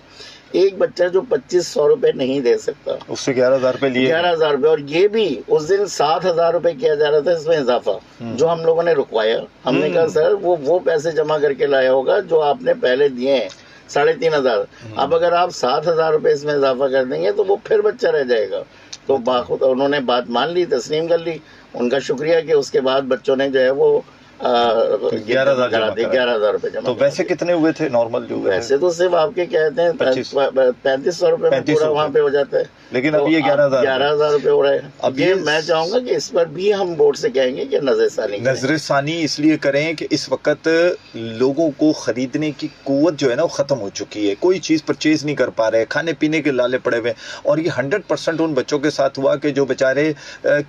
एक बच्चा जो 2,500 रुपये नहीं दे सकता उससे 11,000 रुपये लिए, 11,000 रुपये, और ये भी उस दिन 7,000 रुपये किया जा रहा था इसमें इजाफा, जो हम लोगों ने रुकवाया। हमने कहा सर वो पैसे जमा करके लाया होगा जो आपने पहले दिए हैं 3,500। अब अगर आप 7,000 रुपये इसमें इजाफा कर देंगे तो वो फिर बच्चा रह जाएगा। तो बाखुद उन्होंने बात मान ली, तस्लीम कर ली, उनका शुक्रिया कि उसके बाद बच्चों ने जो है वो 11,000 रुपए जमा। तो वैसे कितने हुए थे नॉर्मल जो? वैसे तो सिर्फ आपके कहते हैं 3,500 रुपए में पूरा वहाँ पे हो जाता है, लेकिन अब ये 11,000 रुपए हो रहे हैं। अब ये मैं चाहूंगा कि इस पर भी हम बोर्ड से कहेंगे कि नजरसानी इसलिए करें कि इस वक्त लोगों को खरीदने की कुव्वत जो है ना वो खत्म हो चुकी है, कोई चीज परचेज नहीं कर पा रहे, खाने पीने के लाले पड़े हुए। और ये 100% उन बच्चों के साथ हुआ कि जो बेचारे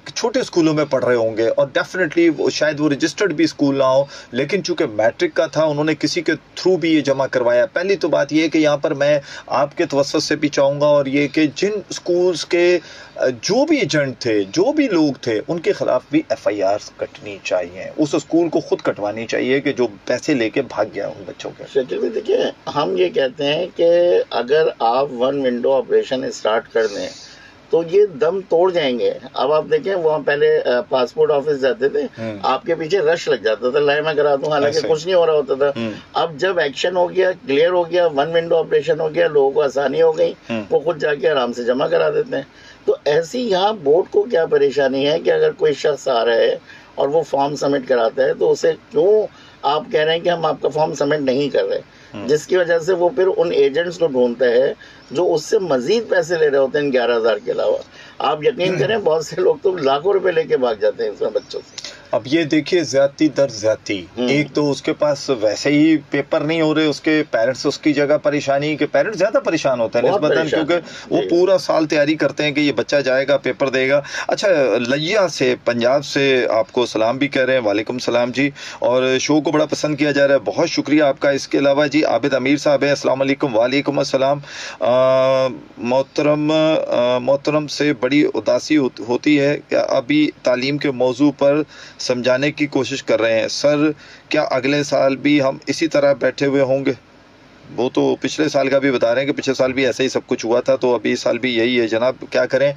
छोटे स्कूलों में पढ़ रहे होंगे और डेफिनेटली शायद वो रजिस्टर्ड भी स्कूल ना हो, लेकिन चूंकि मैट्रिक का था उन्होंने किसी के थ्रू भी ये जमा करवाया। पहली तो बात ये है कि यहाँ पर मैं आपके तवस्सुत से भी चाहूँगा और ये कि जिन स्कूल्स के जो भी एजेंट थे, जो भी लोग थे, उनके खिलाफ भी FIR कटनी चाहिए, उस स्कूल को खुद कटवानी चाहिए कि जो पैसे लेके भाग गया उन बच्चों के। शकील भाई देखिए, हम ये कहते हैं कि अगर आप वन विंडो ऑपरेशन स्टार्ट कर दें तो ये दम तोड़ जाएंगे। अब आप देखें वहाँ पहले पासपोर्ट ऑफिस जाते थे, आपके पीछे रश लग जाता था, लाइन में करा दूं, हालांकि कुछ नहीं हो रहा होता था। अब जब एक्शन हो गया, क्लियर हो गया, वन विंडो ऑपरेशन हो गया, लोगों को आसानी हो गई, वो खुद जाके आराम से जमा करा देते हैं। तो ऐसी यहाँ बोर्ड को क्या परेशानी है कि अगर कोई शख्स आ रहा है और वो फॉर्म सबमिट कराता है तो उसे क्यों आप कह रहे हैं कि हम आपका फॉर्म सबमिट नहीं कर रहे, जिसकी वजह से वो फिर उन एजेंट्स को ढूंढता है जो उससे मजीद पैसे ले रहे होते हैं 11,000 के अलावा। आप यकीन करें बहुत से लोग तो लाखों रुपए लेके भाग जाते हैं इसमें बच्चों से। अब ये देखिए ज्यादती दर ज्यादती, एक तो उसके पास वैसे ही पेपर नहीं हो रहे, उसके पेरेंट्स उसकी जगह परेशानी के पेरेंट्स ज्यादा परेशान होते हैं निस्बतन, क्योंकि वो पूरा साल तैयारी करते हैं कि ये बच्चा जाएगा पेपर देगा। अच्छा, लिया से पंजाब से आपको सलाम भी कह रहे हैं। वालेकुम सलाम जी, और शो को बड़ा पसंद किया जा रहा है, बहुत शुक्रिया आपका। इसके अलावा जी आबिद अमीर साहब है, अस्सलाम वालेकुम। वालेकुम अस्सलाम। मोहतरम से बड़ी उदासी होती है क्या अभी तालीम के मौजू पर समझाने की कोशिश कर रहे हैं सर, क्या अगले साल भी हम इसी तरह बैठे हुए होंगे? वो तो पिछले साल का भी बता रहे हैं कि पिछले साल भी ऐसा ही सब कुछ हुआ था, तो अभी इस साल भी यही है जनाब, क्या करें।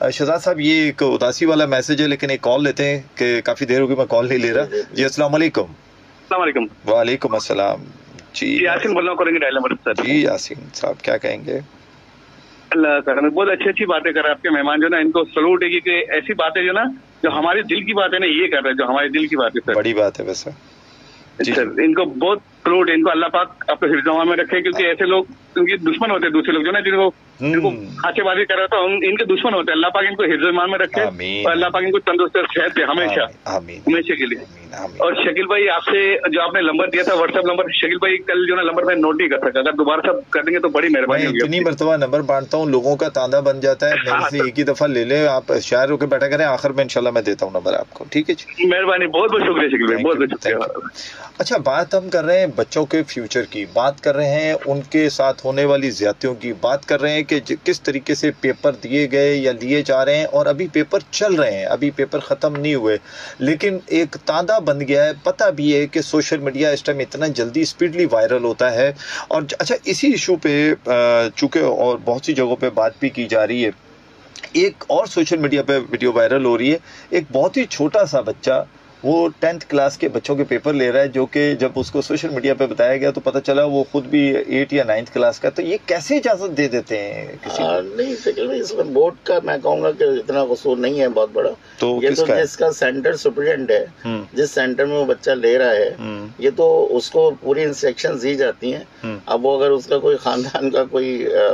शहजाद साहब ये एक उदासी वाला मैसेज है, लेकिन एक कॉल लेते हैं कि काफ़ी देर हो गई मैं कॉल नहीं ले रहा जी। अस्सलाम वालेकुम। वालेकुम अस्सलाम जी। यासीन बोल रहा हूँ जी यासीन साहब क्या कहेंगे? अल्लाह ताला बहुत अच्छी बातें कर रहे हैं आपके मेहमान जो ना, इनको सलूट है कि ऐसी बातें जो ना जो हमारे दिल की बात है ना ये कर रहे हैं, जो हमारे दिल की बात है सर, बड़ी बात है वैसे सर। इनको बहुत सलूट है, इनको अल्लाह पाक अपने हिफ्ज़ में रखे, क्योंकि ऐसे लोग उनके दुश्मन होते हैं दूसरे लोग जो ना जिनको खाचेबाजी कर रहा था, इनके दुश्मन होते हैं। अल्लाह पाक इनको हिफ्ज़-ए-ईमान में रखे और अल्लाह पाक इनको तंदुरुस्त सेहत दे हमेशा हमेशा के लिए। और शकील भाई आपसे जो आपने नंबर दिया था व्हाट्सएप नंबर, शकील भाई कल जो ना नंबर मैं नोट नहीं कर सका, अगर दोबारा सब कर देंगे तो बड़ी मेहरबानी होगी। इतनी मरतबा नंबर बांटता हूँ, लोगों का तांदा बन जाता है, मेरे से एक ही दफा ले ले, आप शायर होकर बैठा करें, आखिर में इंशाल्लाह मैं देता हूँ नंबर आपको, ठीक है जी? मेहरबानी, बहुत बहुत शुक्रिया शकील भाई, बहुत बहुत शुक्रिया। अच्छा, बात हम कर रहे हैं बच्चों के फ्यूचर की, बात कर रहे हैं उनके साथ होने वाली ज्यादतियों की, बात कर रहे हैं कि किस तरीके से पेपर दिए गए या लिए जा रहे हैं, और अभी पेपर चल रहे हैं, अभी पेपर ख़त्म नहीं हुए, लेकिन एक तांदा बन गया है। पता भी है कि सोशल मीडिया इस टाइम इतना जल्दी स्पीडली वायरल होता है। और अच्छा, इसी इशू पे चूँकि और बहुत सी जगहों पे बात भी की जा रही है, एक और सोशल मीडिया पे वीडियो वायरल हो रही है, एक बहुत ही छोटा सा बच्चा वो 10th क्लास के बच्चों के पेपर ले रहा है, जो कि जब उसको सोशल मीडिया पे बताया गया तो पता चला वो खुद भी 8 या 9th क्लास का। तो ये कैसे इजाजत दे देते हैं किसी को? नहीं शकील भाई, इसमें बोर्ड का मैं कहूँगा कि इतना कसूर नहीं है बहुत बड़ा। तो ये तो जिसका सेंटर सुपरिटेंडेंट है, जिस सेंटर में वो बच्चा ले रहा है, ये तो उसको पूरी इंस्ट्रक्शन दी जाती हैं। अब वो अगर उसका कोई खानदान का कोई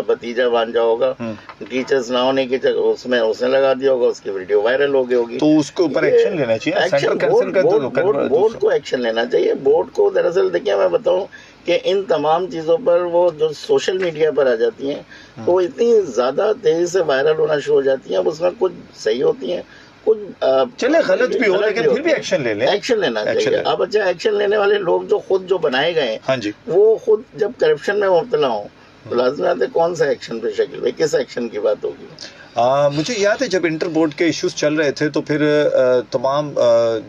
भतीजा भांजा होगा, टीचर्स ना होने की उसमें उसने लगा दिया होगा, उसकी वीडियो वायरल हो गई होगी, तो उसके ऊपर एक्शन लेना चाहिए। बोर्ड को एक्शन लेना चाहिए। बोर्ड को दरअसल देखिए मैं बताऊं कि इन तमाम चीजों पर वो जो सोशल मीडिया पर आ जाती हैं तो इतनी ज्यादा तेजी से वायरल होना शुरू हो जाती हैं। अब उसमें कुछ सही होती हैं, कुछ चले गलत भी हो, लेकिन फिर भी एक्शन ले लें। एक्शन लेना चाहिए। अब अच्छा, एक्शन लेने वाले लोग जो खुद जो बनाए गए, हाँ जी, वो खुद जब करप्शन में मुब्तला हो तो लाज़मी है कौन सा एक्शन पे शकील भाई, किस एक्शन की बात होगी? मुझे याद है जब इंटर बोर्ड के इश्यूज चल रहे थे तो फिर तमाम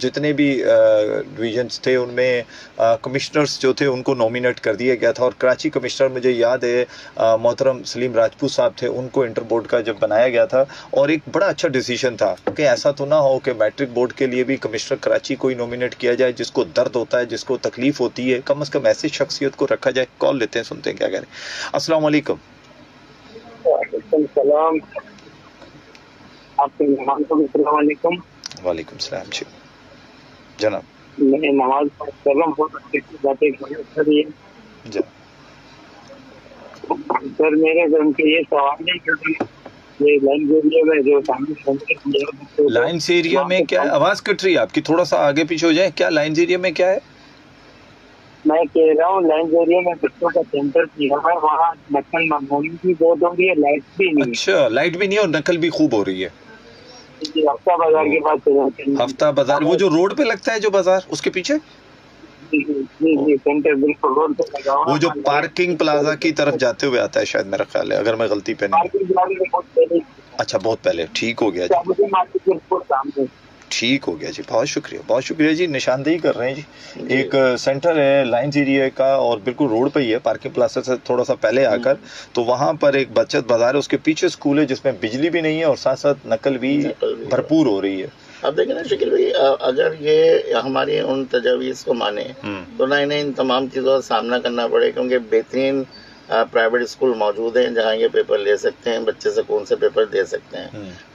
जितने भी डिवीजन्स थे उनमें कमिश्नर्स जो थे उनको नॉमिनेट कर दिया गया था, और कराची कमिश्नर मुझे याद है मोहतरम सलीम राजपूत साहब थे, उनको इंटर बोर्ड का जब बनाया गया था, और एक बड़ा अच्छा डिसीजन था कि ऐसा तो ना हो कि मैट्रिक बोर्ड के लिए भी कमिश्नर कराची को ही नॉमिनेट किया जाए, जिसको दर्द होता है, जिसको तकलीफ होती है, कम अज़ कम ऐसी शख्सियत को रखा जाए। कॉल लेते हैं, सुनते हैं क्या कह रहे हैं। अस्सलाम वालेकुम। आपके मेहमान को भी अस्सलाम वालेकुम। वालेकुम सलाम जी जनाब। मैं नमाज कर रहा हूँ, बहुत अच्छी बातें कर रही है सर। मेरे घर के ये सवाल है कि ये लाइन एरिया में जो सामने लाइन्स एरिया में क्या है? आवाज कट रही है आपकी, थोड़ा सा आगे पीछे हो जाए। क्या लाइन्स एरिया में क्या है? मैं कह रहा हूँ लाइन एरिया में बच्चों का सेंटर किया है, वहाँ नकल मामूली भी बहुत हो रही है, लाइट भी नहीं। अच्छा, लाइट भी नहीं और नकल भी खूब हो रही है। हफ्ता बाजार के पास, हफ्ता बाजार वो जो रोड पे लगता है जो बाजार, उसके पीछे जी सेंटर बिल्कुल रोड पे लगा हुआ, वो जो पार्किंग प्लाजा की तरफ जाते हुए आता है शायद, मेरा ख्याल है, अगर मैं गलती पे नहीं। अच्छा बहुत पहले, ठीक हो गया जी, ठीक हो गया जी, बहुत शुक्रिया जी। निशानदेही कर रहे हैं जी, एक सेंटर है लाइंस एरिया का और बिल्कुल रोड पे ही है, पार्किंग प्लाजा से थोड़ा सा पहले आकर, तो वहाँ पर एक बचत बाजार है, उसके पीछे स्कूल है जिसमें बिजली भी नहीं है और साथ साथ नकल भी भरपूर हो रही है। अब देखें ना शकील भाई, अगर ये हमारी उन तजावीज को माने तो ना इन्हें इन तमाम चीज़ों का सामना करना पड़े, क्योंकि बेहतरीन प्राइवेट स्कूल मौजूद हैं जहाँ ये पेपर ले सकते हैं, बच्चे सुकून से पेपर दे सकते हैं।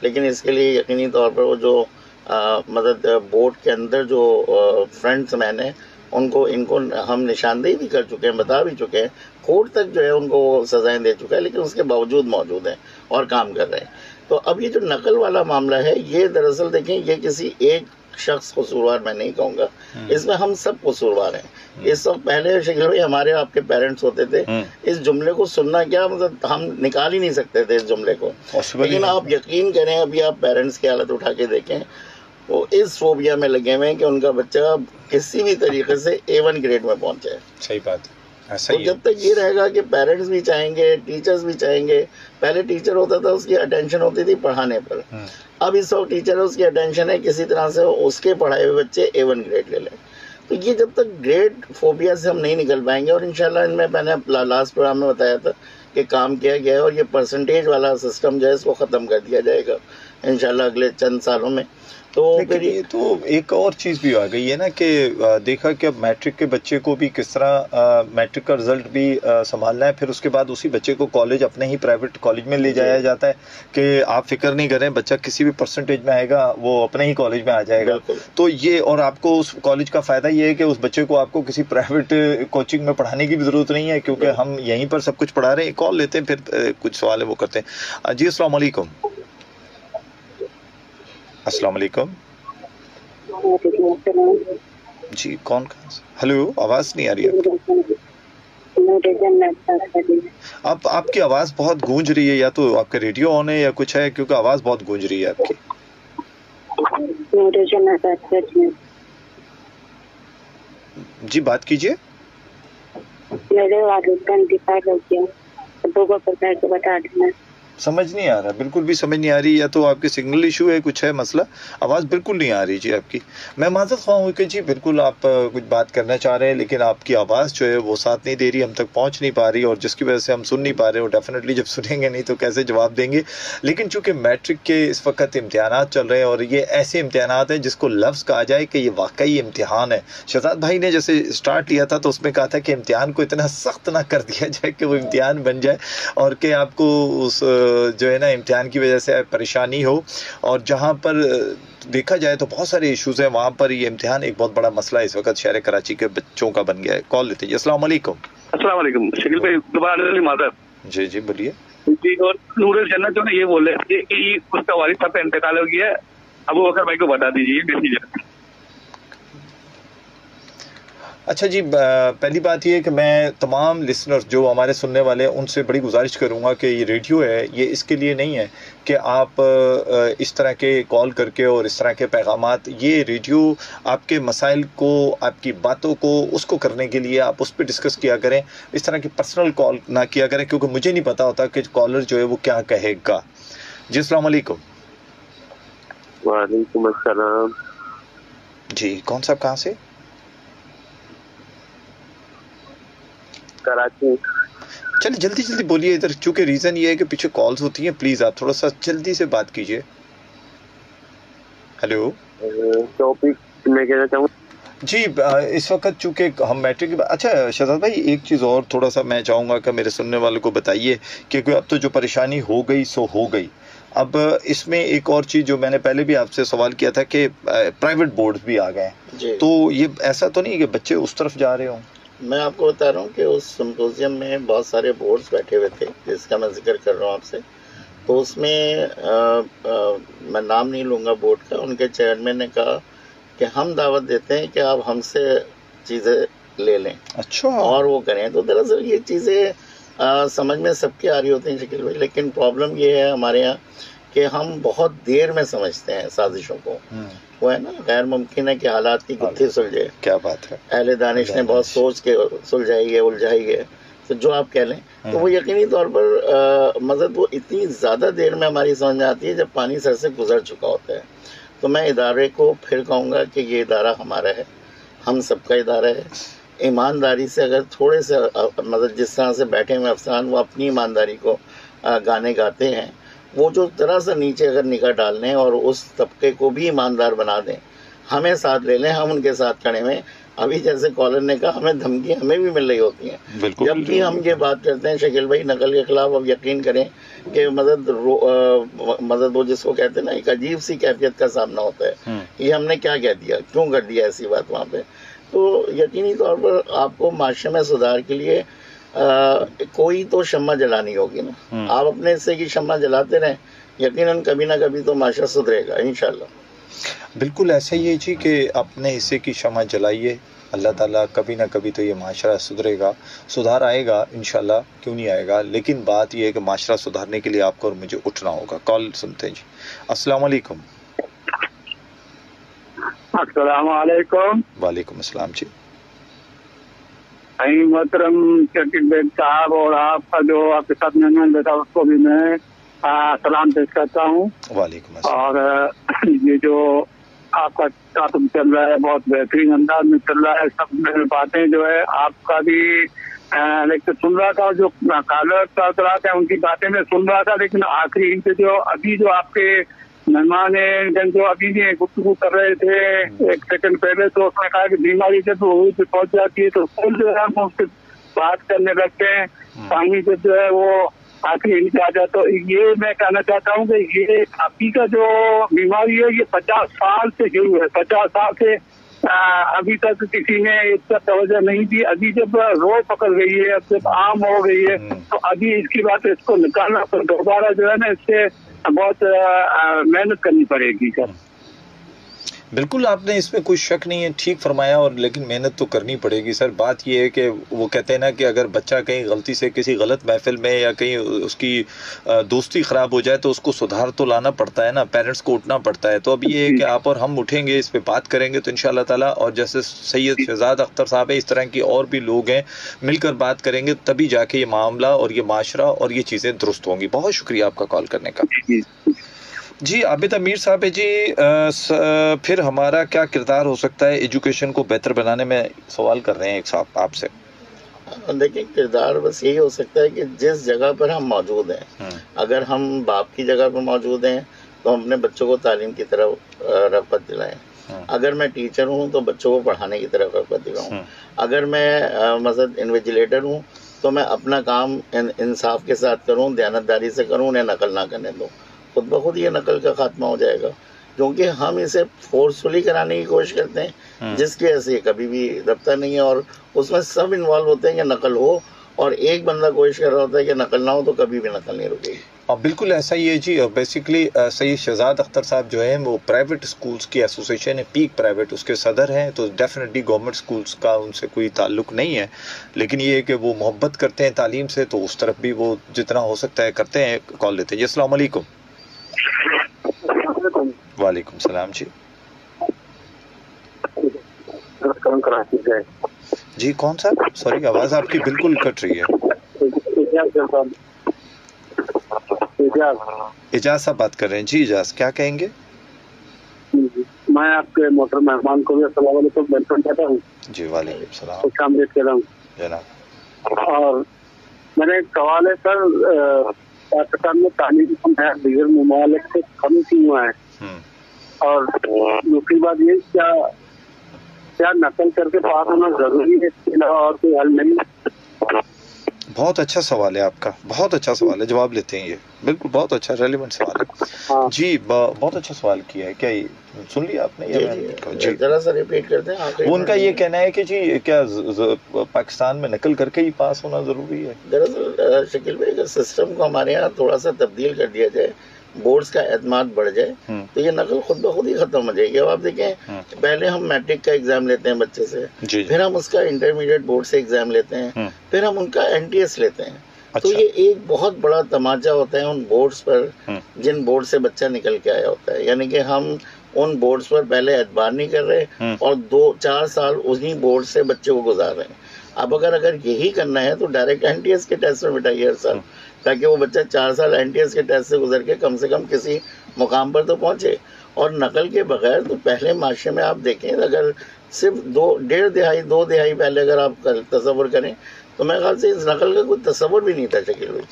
लेकिन इसके लिए यकीनी तौर पर वो जो मतलब बोर्ड के अंदर जो फ्रंट्स मैन है इनको हम निशानदेही भी कर चुके हैं, बता भी चुके हैं, कोर्ट तक जो है उनको सजाएं दे चुका है, लेकिन उसके बावजूद मौजूद हैं और काम कर रहे हैं। तो अब ये जो नकल वाला मामला है, ये दरअसल देखें, ये किसी एक शख्स कसूरवार मैं नहीं कहूँगा, इसमें हम सब कसूरवार हैं। इस वक्त पहले शकील भाई हमारे आपके पेरेंट्स होते थे, इस जुमले को सुनना क्या मतलब हम निकाल ही नहीं सकते थे इस जुमले को। लेकिन आप यकीन करें, अभी आप पेरेंट्स की हालत उठा के देखें, वो इस फोबिया में लगे हुए हैं कि उनका बच्चा किसी भी तरीके से A1 ग्रेड में पहुंचे। सही बात है, ऐसा तो जब तक ये रहेगा कि पेरेंट्स भी चाहेंगे, टीचर्स भी चाहेंगे, पहले टीचर होता था उसकी अटेंशन होती थी पढ़ाने पर, अब इस वक्त टीचर है उसकी अटेंशन है किसी तरह से उसके पढ़ाए हुए बच्चे A1 ग्रेड ले लें। तो ये जब तक ग्रेड फोबिया से हम नहीं निकल पाएंगे, और इंशाल्लाह इनमें मैंने लास्ट प्रोग्राम में बताया था कि काम किया गया है और ये परसेंटेज वाला सिस्टम जो है इसको ख़त्म कर दिया जाएगा इंशाल्लाह अगले चंद सालों में। तो फिर ये तो एक और चीज़ भी आ गई है ना कि देखा कि अब मैट्रिक के बच्चे को भी किस तरह मैट्रिक का रिजल्ट भी संभालना है, फिर उसके बाद उसी बच्चे को कॉलेज अपने ही प्राइवेट कॉलेज में ले जाया जाता है कि आप फिक्र नहीं करें, बच्चा किसी भी परसेंटेज में आएगा वो अपने ही कॉलेज में आ जाएगा। तो ये, और आपको उस कॉलेज का फ़ायदा ये है कि उस बच्चे को आपको किसी प्राइवेट कोचिंग में पढ़ाने की भी ज़रूरत नहीं है, क्योंकि हम यहीं पर सब कुछ पढ़ा रहे हैं। कॉल लेते हैं, फिर कुछ सवाल है वो करते हैं जी। अस्सलाम वालेकुम। अस्सलाम वालेकुम जी, कौन कहाँ से? हेलो, आवाज़ नहीं आ रही आप आपकी आवाज़ बहुत गूंज रही है, या तो आपका रेडियो ऑन है या कुछ है, क्योंकि आवाज़ बहुत गूंज रही है आपकी। जी बात कीजिए। मेरे वालिद का इंतकाल हो गया, अब्बू को पता तो बता देना। समझ नहीं आ रहा, बिल्कुल भी समझ नहीं आ रही, या तो आपके सिग्नल इशू है, कुछ है मसला, आवाज़ बिल्कुल नहीं आ रही जी आपकी। मैं माज़रत ख्वाह हूँ कि जी बिल्कुल आप कुछ बात करना चाह रहे हैं, लेकिन आपकी आवाज़ जो है वो साथ नहीं दे रही, हम तक पहुँच नहीं पा रही, और जिसकी वजह से हम सुन नहीं पा रहे। और डेफिनेटली जब सुनेंगे नहीं तो कैसे जवाब देंगे। लेकिन चूँकि मैट्रिक के इस वक्त इम्तिहान चल रहे हैं, और ये ऐसे इम्तिहान हैं जिसको लफ्ज़ कहा जाए कि ये वाकई इम्तिहान है। शहजाद भाई ने जैसे स्टार्ट लिया था तो उसमें कहा था कि इम्तिहान को इतना सख्त ना कर दिया जाए कि वो इम्तिहान बन जाए, और कि आपको उस जो है ना इम्तिहान की वजह से परेशानी हो। और जहाँ पर देखा जाए तो बहुत सारे इश्यूज़ हैं, वहाँ पर ये इम्तिहान एक बहुत बड़ा मसला इस वक्त शहर कराची के बच्चों का बन गया है। कॉल लेते हैं। अस्सलाम वालेकुम। अस्सलाम वालेकुम शकील भाई, दोबारा मादर जी जी बोलिए जी। और नूरुल जन्नत जो है ये बोल रहे थे कि उसका वालिद साहब का इंतकाल हो गया है, अबू बकर भाई को बता दीजिए। अच्छा जी, पहली बात ये है कि मैं तमाम लिसनर्स जो हमारे सुनने वाले हैं उनसे बड़ी गुजारिश करूंगा कि ये रेडियो है, ये इसके लिए नहीं है कि आप इस तरह के कॉल करके और इस तरह के पैगामात, ये रेडियो आपके मसाइल को, आपकी बातों को, उसको करने के लिए आप उस पर डिस्कस किया करें। इस तरह की पर्सनल कॉल ना किया करें, क्योंकि मुझे नहीं पता होता कि कॉलर जो है वो क्या कहेगा। जी अस्सलाम वालेकुम। वालेकुम अस्सलाम जी, कौन साहब कहाँ से? कराची। चलिए जल्दी जल्दी बोलिए इधर, चूंकि रीज़न ये है कि पीछे कॉल्स होती हैं, प्लीज़ आप थोड़ा सा जल्दी से बात कीजिए। हेलो, टॉपिक मैं कहना चाहूँ जी, इस वक्त चूंकि हम मैट्रिक की, अच्छा शहजाद भाई एक चीज़ और थोड़ा सा मैं चाहूँगा कि मेरे सुनने वालों को बताइए कि अब तो जो परेशानी हो गई सो हो गई। अब इसमें एक और चीज़ जो मैंने पहले भी आपसे सवाल किया था कि प्राइवेट बोर्ड्स भी आ गए, तो ये ऐसा तो नहीं है कि बच्चे उस तरफ जा रहे हों? मैं आपको बता रहा हूँ कि उस सिम्पोजियम में बहुत सारे बोर्ड्स बैठे हुए थे जिसका मैं जिक्र कर रहा हूँ आपसे। तो उसमें मैं नाम नहीं लूँगा बोर्ड का, उनके चेयरमैन ने कहा कि हम दावत देते हैं कि आप हमसे चीज़ें ले लें। अच्छा। और वो करें। तो दरअसल ये चीज़ें समझ में सबके आ रही होती हैं शकील भाई, लेकिन प्रॉब्लम ये है हमारे यहाँ कि हम बहुत देर में समझते हैं साजिशों को। वो है ना, गैर मुमकिन है कि हालात की गुत्थी सुलझे। क्या बात है, अहले दानिश ने बहुत सोच के सुलझाई है, उलझाई है, तो जो आप कह लें तो वो यकीनी तौर पर मतलब वो इतनी ज़्यादा देर में हमारी समझ में आती है जब पानी सर से गुजर चुका होता है। तो मैं इदारे को फिर कहूँगा कि ये इदारा हमारा है, हम सबका इदारा है। ईमानदारी से अगर थोड़े से मतलब जिस तरह से बैठे हुए अफसरान वो अपनी ईमानदारी को गाने गाते हैं, वो जो तरह से नीचे अगर निगाह डाल लें और उस तबके को भी ईमानदार बना दें, हमें साथ ले लें, हम उनके साथ खड़े हुए। अभी जैसे कॉलर ने कहा हमें धमकी हमें भी मिल रही होती हैं। जब भी हम ये बात करते हैं शकील भाई नकल के खिलाफ, अब यकीन करें कि मदद वो जिसको कहते हैं ना, एक अजीब सी कैफियत का सामना होता है। ये हमने क्या कह दिया, क्यों कर दिया ऐसी बात वहाँ पे। तो यकीनी तौर पर आपको माशरे में सुधार के लिए कोई तो शम्मा जलानी होगी ना। आप अपने हिस्से की शम्मा जलाते रहें, यकीनन कभी ना कभी तो माशरा सुधरेगा इंशाल्लाह। बिल्कुल ऐसा ही है जी कि अपने हिस्से की शम्मा जलाइए, अल्लाह ताला कभी ना कभी तो ये माशरा सुधरेगा, सुधार आएगा इंशाल्लाह, क्यों नहीं आएगा। लेकिन बात ये है कि माशरा सुधारने के लिए आपको और मुझे उठना होगा। कॉल सुनते हैं जी। अस्सलाम वालेकुम। अस्सलाम वालेकुम। वालेकुम अस्सलाम जी। मोहतरम शकील बेग साहब और आपका जो आपके साथ मेहमान बैठा उसको भी मैं सलाम पेश करता हूँ। वालेकुम अस्सलाम। और ये जो आपका तासुब चल रहा है बहुत बेहतरीन अंदाज में चल रहा है। सब बातें जो है आपका भी लेकिन सुन रहा था, जो कॉलर चल रहा था उनकी बातें मैं सुन रहा था, लेकिन आखिरी इनसे जो अभी जो आपके मेहमान जो अभी भी गुफ्तगू कर रहे थे एक सेकंड पहले, तो उसने कहा कि बीमारी जब पहुंच जाती है तो फूल जो है हम उससे बात करने लगते हैं, पानी जब जो है वो आखिरी इनसे आ जाता। तो ये मैं कहना चाहता हूँ कि ये अभी का जो बीमारी है ये 50 साल से शुरू है। 50 साल से अभी तक किसी ने इसका तवज्जो नहीं दी। अभी जब रोड पकड़ गई है, अब जब आम हो गई है, तो अभी इसकी बात इसको निकालना पर दोबारा जो है ना इससे बहुत मेहनत करनी पड़ेगी सर। बिल्कुल आपने इसमें कोई शक नहीं है, ठीक फरमाया। और लेकिन मेहनत तो करनी पड़ेगी सर। बात ये है कि वो कहते हैं ना कि अगर बच्चा कहीं गलती से किसी गलत महफिल में या कहीं उसकी दोस्ती ख़राब हो जाए तो उसको सुधार तो लाना पड़ता है ना, पेरेंट्स को उठना पड़ता है। तो अब ये है कि आप और हम उठेंगे, इस पे बात करेंगे तो इंशाअल्लाह ताला, और जैसे सैयद शहजाद अख्तर साहब है, इस तरह की और भी लोग हैं, मिलकर बात करेंगे तभी जाके ये मामला और ये माशरा और ये चीज़ें दुरुस्त होंगी। बहुत शुक्रिया आपका कॉल करने का जी। आबिद अमीर साहब है जी। फिर हमारा क्या किरदार हो सकता है एजुकेशन को बेहतर बनाने में, सवाल कर रहे हैं एक साहब आपसे। देखिए किरदार बस यही हो सकता है कि जिस जगह पर हम मौजूद हैं, अगर हम बाप की जगह पर मौजूद हैं तो हम अपने बच्चों को तालीम की तरफ रग़बत दिलाएं। अगर मैं टीचर हूँ तो बच्चों को पढ़ाने की तरफ रग़बत दिलाऊँ। अगर मैं मतलब इन्विजिलेटर हूँ तो मैं अपना काम इंसाफ के साथ करूँ, दयानतदारी से करूँ, उन्हें नकल ना करने दूँ। खुद ब खुद ये नकल का खात्मा हो जाएगा, क्योंकि हम इसे फोर्सफुली कराने की कोशिश करते हैं जिसकी वजह से कभी भी रब्ता नहीं है, और उसमें सब इन्वॉल्व होते हैं कि नकल हो, और एक बंदा कोशिश कर रहा होता है कि नकल ना हो, तो कभी भी नकल नहीं रुकेगी। और बिल्कुल ऐसा ही है जी। बेसिकली सैयद शहजाद अख्तर साहब जो हैं वो प्राइवेट स्कूल्स की एसोसिएशन है, पीक प्राइवेट, उसके सदर हैं। तो डेफिनेटली गवर्नमेंट स्कूल्स का उनसे कोई ताल्लुक नहीं है, लेकिन ये है कि वो मोहब्बत करते हैं तालीम से, तो उस तरफ भी वो जितना हो सकता है करते हैं। कॉल लेते हैं जी। अस्सलाम वालेकुम। वालेकुम सलाम जी। जी कौन सा? सॉरी आवाज़ आपकी बिल्कुल कट रही है। इजाज़ साहब बात कर रहे हैं जी। इजाज़ क्या कहेंगे? मैं आपके मोटर मेहमान को भी अस्सलाम वालेकुम कहता हूँ जी। वालेकुम सलाम। खुश आमदीद कहता हूँ जनाब। और मेरा एक सवाल है सर, पाकिस्तान में तालीम दीगर ममालिक से कम क्यों है? और दूसरी बात ये, क्या नकल करके पास होना जरूरी है, इसके अलावा और कोई हल नहीं? बहुत अच्छा सवाल है आपका, बहुत अच्छा सवाल है, जवाब लेते हैं। ये बिल्कुल बहुत अच्छा रेलेवेंट सवाल है जी। बहुत अच्छा सवाल किया है। क्या ये सुन लिया आपने? जी जरा सा रिपीट करते हैं। वो उनका ये कहना है कि जी क्या पाकिस्तान में नकल करके ही पास होना जरूरी है? दरअसल शकील भाई अगर सिस्टम को हमारे यहाँ थोड़ा सा तब्दील कर दिया जाए, बोर्ड्स का एतमाद बढ़ जाए, तो ये नकल खुद ब खुद ही खत्म हो जाएगी। अब आप देखें, पहले हम मैट्रिक का एग्जाम लेते हैं बच्चे से, फिर हम उसका इंटरमीडिएट बोर्ड से एग्जाम लेते हैं, फिर हम उनका NTS लेते हैं। अच्छा। तो ये एक बहुत बड़ा तमाचा होता है उन बोर्ड्स पर जिन बोर्ड से बच्चा निकल के आया होता है। यानी कि हम उन बोर्ड्स पर पहले एतबार नहीं कर रहे और 2-4 साल उन्हीं बोर्ड से बच्चे को गुजार रहे हैं। अब अगर यही करना है तो डायरेक्ट NTS के टेस्ट में बिठाइए हर साल, ताकि वो बच्चा 4 साल NTS के टेस्ट से गुजर के कम किसी मुकाम पर तो पहुंचे। और नकल के बगैर तो पहले माशरे में आप देखें, अगर सिर्फ डेढ़ दहाई पहले अगर आप तस्वुर करें तो मेरे ख्याल से इस नकल का कोई तस्वुर भी नहीं था शकील भाई।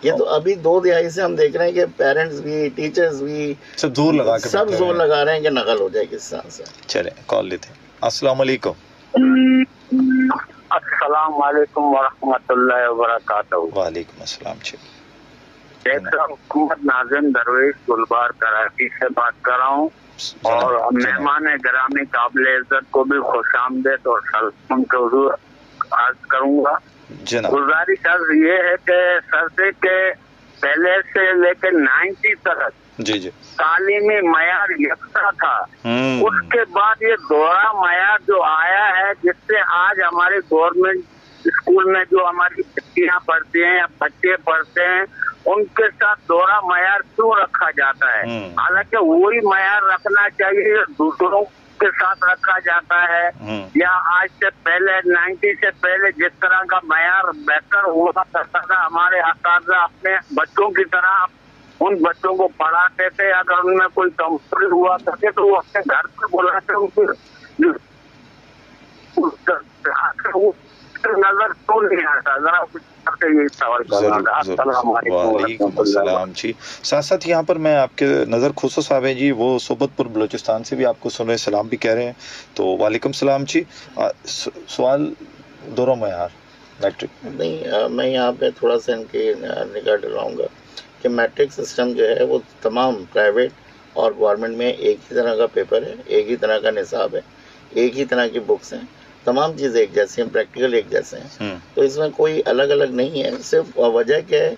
ये तो अभी 2 दहाई से हम देख रहे हैं कि पेरेंट्स भी, टीचर्स भी सब जोर लगा रहे हैं कि नकल हो जाएगी इस तरह से। चले कॉल लेते हैं। अस्सलाम वालेकुम। अस्सलाम वालेकुम वरहमतुल्लाहि वबरकातुहू। वालेकुम अस्सलाम जी। मोहम्मद नाज़िम दरवेश गुलबार कराची से बात कर रहा हूँ और मेहमान गिरामी काबिल इज्जत को भी खुशामदीद और सलाम के हुजूर अर्ज करूँगा। गुजारिश अर्ज ये है कि सरसे के पहले से लेकर 90 तक जी तालीमी मयार यकसा था, उसके बाद ये दोहरा मयार जो आया है जिससे आज हमारे गवर्नमेंट स्कूल में जो हमारी बच्चियां पढ़ती हैं या बच्चे पढ़ते हैं उनके साथ दोहरा मयार क्यों रखा जाता है? हालांकि वही मयार रखना चाहिए दूसरों के साथ रखा जाता है, या आज से पहले 90 से पहले जिस तरह का मयार बेहतर हुआ करता था, हमारे असातिज़ा अपने बच्चों की तरह उन बच्चों को पढ़ाते थे। अगर उनमें कोई कमजोरी हुआ करते तो वो अपने घर पे बुलाते उनको नजर तो नहीं आता। जरा यही सवाल वालेकुम जी। साथ साथ यहाँ पर मैं आपके नज़र खुशो साहब हैं जी, वो सोबतपुर बलूचिस्तान से भी आपको सुन रहे, सलाम भी कह रहे हैं। तो वालेकुम सलाम जी। सवाल दोहरा मयार मैट्रिक नहीं, मैं यहाँ पे थोड़ा सा इनकी निगाह दिलाऊंगा कि मैट्रिक सिस्टम जो है वो तमाम प्राइवेट और गवर्नमेंट में एक ही तरह का पेपर है, एक ही तरह का निसाब है, एक ही तरह की बुक्स हैं, तमाम चीज़ें एक जैसी हैं, प्रैक्टिकल एक जैसे हैं। तो इसमें कोई अलग अलग नहीं है। सिर्फ वजह क्या है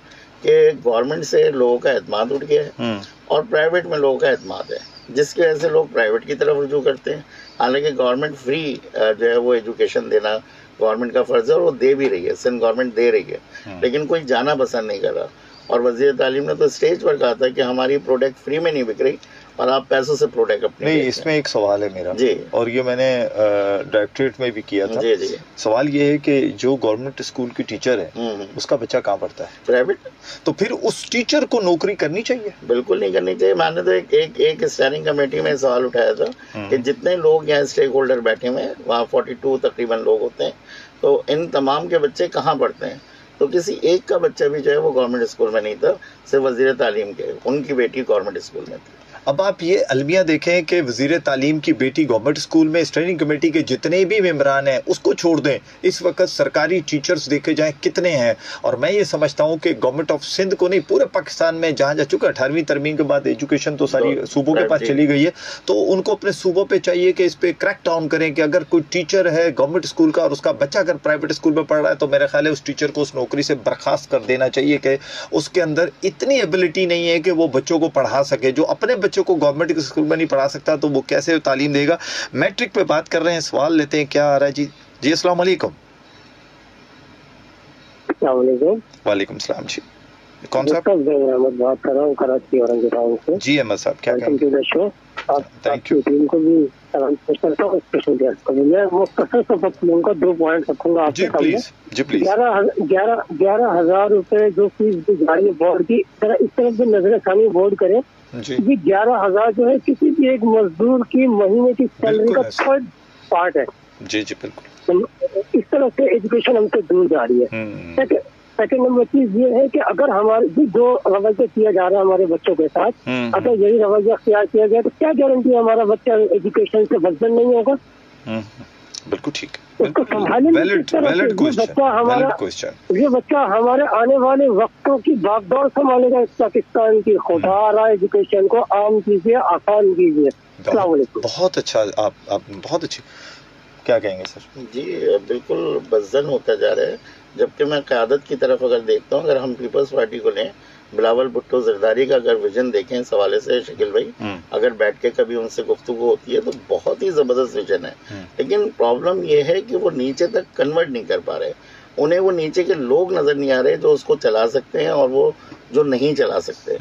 कि गवर्नमेंट से लोगों का एतमाद उठ गया है और प्राइवेट में लोगों का एतमाद है, जिसकी वजह से लोग प्राइवेट की तरफ रुजू करते हैं। हालांकि गवर्नमेंट फ्री जो है वो एजुकेशन देना गवर्नमेंट का फर्ज है और वो दे भी रही है, सिंध गवर्नमेंट दे रही है, लेकिन कोई जाना पसंद नहीं कर रहा। और वज़ीर तालीम ने तो स्टेज पर कहा था कि हमारी प्रोडक्ट फ्री में नहीं बिक रही और आप पैसों से प्रोडक्ट अपने नहीं। इसमें एक सवाल है मेरा जी, और ये मैंने डायरेक्टरेट में भी किया था जी। सवाल ये है कि जो गवर्नमेंट स्कूल की टीचर है उसका बच्चा कहाँ पढ़ता है? प्राइवेट। तो फिर उस टीचर को नौकरी करनी चाहिए? बिल्कुल नहीं करनी चाहिए। मैंने तो एक स्टैंडिंग कमेटी में सवाल उठाया था कि जितने लोग यहाँ स्टेक होल्डर बैठे हुए हैं वहाँ 42 तकरीबन लोग होते हैं, तो इन तमाम के बच्चे कहाँ पढ़ते हैं? तो किसी एक का बच्चा भी जो है वो गवर्नमेंट स्कूल में नहीं था, सिर्फ वजीर तालीम के, उनकी बेटी गवर्नमेंट स्कूल में थी। अब आप ये अलमिया देखें कि वज़ीर तालीम की बेटी गवर्नमेंट स्कूल में, स्टैंडिंग कमेटी के जितने भी मेंबरान हैं उसको छोड़ दें, इस वक्त सरकारी टीचर्स देखे जाएं कितने हैं। और मैं ये समझता हूँ कि गवर्नमेंट ऑफ सिंध को नहीं, पूरे पाकिस्तान में जहाँ जा चुका 18वीं तरमीम के बाद एजुकेशन तो सारी सूबों के पास चली गई है, तो उनको अपने सूबों पर चाहिए कि इस पर क्रैक डाउन करें कि अगर कोई टीचर है गवर्नमेंट स्कूल का और उसका बच्चा अगर प्राइवेट स्कूल में पढ़ रहा है तो मेरा ख्याल है उस टीचर को उस नौकरी से बर्खास्त कर देना चाहिए कि उसके अंदर इतनी एबिलिटी नहीं है कि वो बच्चों को पढ़ा सके। जो अपने बच्चों को गवर्नमेंट स्कूल में नहीं पढ़ा सकता तो वो कैसे तालीम देगा? मैट्रिक पे बात कर रहे हैं, सवाल लेते हैं। क्या आ रहा है जी? जी अस्सलाम वालेकुम। वालेकुम सलाम जी। कौन सा? अहमद बात कर रहा हूँ कराची औरंगाबाद से। जी अहमद साहब, क्या कहेंगे? Thank you. टीम को भी सलाम करता हूँ, स्पेशल गेस्ट को भी। मैं मुख्तसर से उनका 2 पॉइंट रखूंगा आपके सामने। जी प्लीज। 11,000 रुपए जो फीस दी जा रही है बोर्ड की, इस तरफ भी नजरसानी बोर्ड करे जी। 11,000 जो है किसी भी एक मजदूर की महीने की सैलरी का 3rd पार्ट है। जी बिल्कुल। इस तरह से एजुकेशन हमसे दूर जा रही है। सेकंड नंबर चीज ये है कि अगर हमारे जो रवैया किया जा रहा है हमारे बच्चों के साथ, अगर यही रवैया अख्तियार किया जाए तो क्या गारंटी है हमारा बच्चा एजुकेशन से बदतर नहीं होगा? बिल्कुल ठीक। उसको संभालने में ये बच्चा हमारे आने वाले वक्तों की बागडोर संभालेगा पाकिस्तान की। खुदा रहा एजुकेशन को आम कीजिए, आसान कीजिए। अस्सलाम वालेकुम। बहुत अच्छा, आप बहुत अच्छी। क्या कहेंगे सर? जी बिल्कुल बदजन होता जा रहा है, जबकि मैं क़यादत की तरफ अगर देखता हूँ, अगर हम पीपल्स पार्टी को लें, बिलावल भुट्टो जरदारी का अगर विजन देखें इस हवाले से शकील भाई, अगर बैठ के कभी उनसे गुफ्तगू होती है तो बहुत ही ज़बरदस्त विजन है, लेकिन प्रॉब्लम ये है कि वो नीचे तक कन्वर्ट नहीं कर पा रहे। उन्हें वो नीचे के लोग नज़र नहीं आ रहे जो उसको चला सकते हैं और वो जो नहीं चला सकते।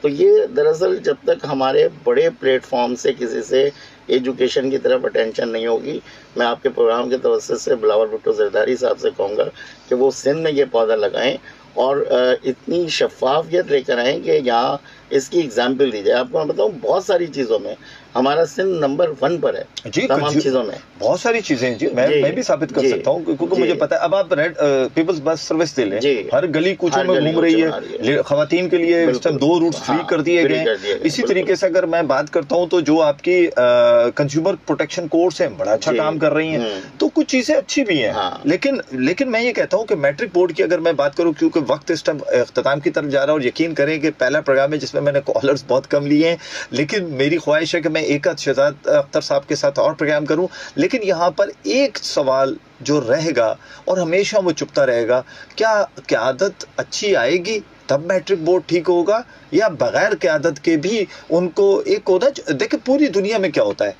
तो ये दरअसल जब तक हमारे बड़े प्लेटफॉर्म से किसी से एजुकेशन की तरफ अटेंशन नहीं होगी, मैं आपके प्रोग्राम के तवज्जुह से बिलावल भुट्टो जरदारी साहब से कहूँगा कि वो सिंध में ये पौधा लगाएं और इतनी शफाफियत लेकर आएँ कि यहाँ इसकी एग्जाम्पल दीजिए। आपको मैं बताऊं, बहुत सारी चीज़ों में हमारा सिंध नंबर 1 पर है जी, तमाम चीज़ों में। बहुत सारी चीजें जी, मैं भी साबित कर सकता हूँ, क्योंकि मुझे पता है। अब आप रेड पीपल्स बस सर्विस दे लें, हर गली कूचों में घूम रही है, खवातीन के लिए इस टाइम 2 रूट फ्री कर दिए गए। इसी तरीके से अगर मैं बात करता हूँ तो जो आपकी कंज्यूमर प्रोटेक्शन कोर्ट्स हैं, बड़ा अच्छा काम कर रही हैं, तो कुछ चीजें अच्छी भी हैं। लेकिन मैं ये कहता हूँ कि मैट्रिक बोर्ड की अगर मैं बात करूँ, क्योंकि वक्त इस टाइम इख्तिताम की तरफ जा रहा है, और यकीन करें कि पहला प्रोग्राम है जिसमें मैंने कॉलर्स बहुत कम लिए हैं, लेकिन मेरी ख्वाहिश है कि मैं एक आध शहजाद अख्तर साहब के साथ और प्रोग्राम करूं। लेकिन यहाँ पर एक सवाल जो रहेगा और हमेशा वो चुपता रहेगा, क्या क़यादत अच्छी आएगी तब मैट्रिक बोर्ड ठीक होगा, या बगैर क़यादत के भी उनको एक होना। देखिए पूरी दुनिया में क्या होता है,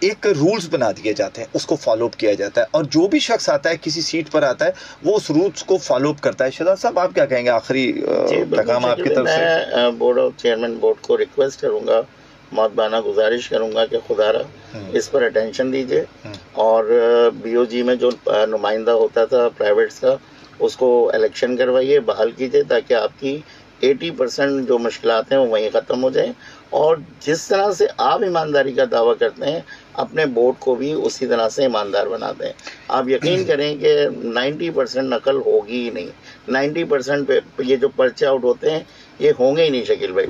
एक रूल्स बना दिए जाते हैं, उसको फॉलो अप किया जाता है, और जो भी शख्स आता है किसी सीट पर आता है वो उस रूल्स को फॉलो अप करता है। शहजाद साहब, आप क्या कहेंगे? आखिरी पैगाम आपकी तरफ से। मैं बोर्ड ऑफ चेयरमैन बोर्ड को रिक्वेस्ट करूंगा, मौतबाना गुजारिश करूंगा कि खुदारा इस पर अटेंशन दीजिए, और बीओजी में जो नुमाइंदा होता था प्राइवेट्स का, उसको इलेक्शन करवाइए, बहाल कीजिए, ताकि आपकी 80% जो मुश्किलात हैं वो वहीं ख़त्म हो जाएं। और जिस तरह से आप ईमानदारी का दावा करते हैं, अपने बोर्ड को भी उसी तरह से ईमानदार बना दें। आप यकीन करें कि 90% नकल होगी ही नहीं। 90% पे ये जो पर्चे आउट होते हैं ये होंगे ही नहीं शकील भाई।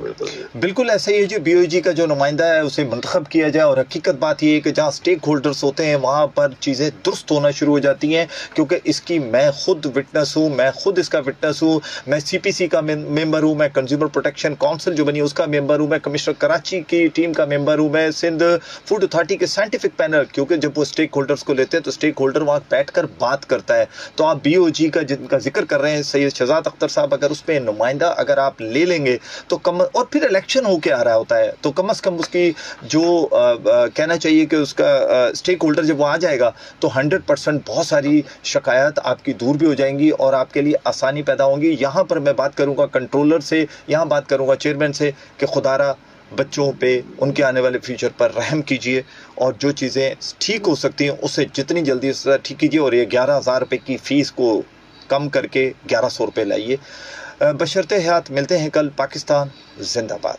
बिल्कुल ऐसा ही है जी। बीओजी का जो नुमाइंदा है उसे मंतखब किया जाए, और हकीकत बात ये है कि जहाँ स्टेक होल्डर्स होते हैं वहाँ पर चीज़ें दुरुस्त होना शुरू हो जाती हैं, क्योंकि इसकी मैं खुद विटनेस हूँ, मैं खुद इसका विटनेस हूँ। मैं CPC का मेंबर हूँ, मैं कंज्यूमर प्रोटेक्शन काउंसिल जो बनी उसका मेंबर हूँ, मैं कमिश्नर कराची की टीम का मेंबर हूँ, मैं सिंध फूड अथॉरिटी के साइंटिफिक पैनल, क्योंकि जब वो स्टेक होल्डर्स को लेते हैं तो स्टेक होल्डर वहाँ बैठ कर बात करता है। तो आप BOG का जिनका जिक्र कर रहे हैं सैयद शहजाद अख्तर साहब, अगर उस पर नुमाइंदा अगर आप ले लेंगे तो और फिर इलेक्शन होके आ रहा होता है, तो कम से कम उसकी जो कहना चाहिए कि उसका स्टेक होल्डर जब वो आ जाएगा तो 100% बहुत सारी शिकायत आपकी दूर भी हो जाएंगी और आपके लिए आसानी पैदा होंगी। यहाँ पर मैं बात करूँगा कंट्रोलर से, यहाँ बात करूँगा चेयरमैन से कि खुदारा बच्चों पे, उनके आने वाले फ्यूचर पर रहम कीजिए, और जो चीज़ें ठीक हो सकती हैं उससे जितनी जल्दी उससे ठीक कीजिए, और ये 11,000 रुपये की फ़ीस को कम करके 1100 रुपये लाइए। बशर्ते हयात मिलते हैं कल। पाकिस्तान जिंदाबाद।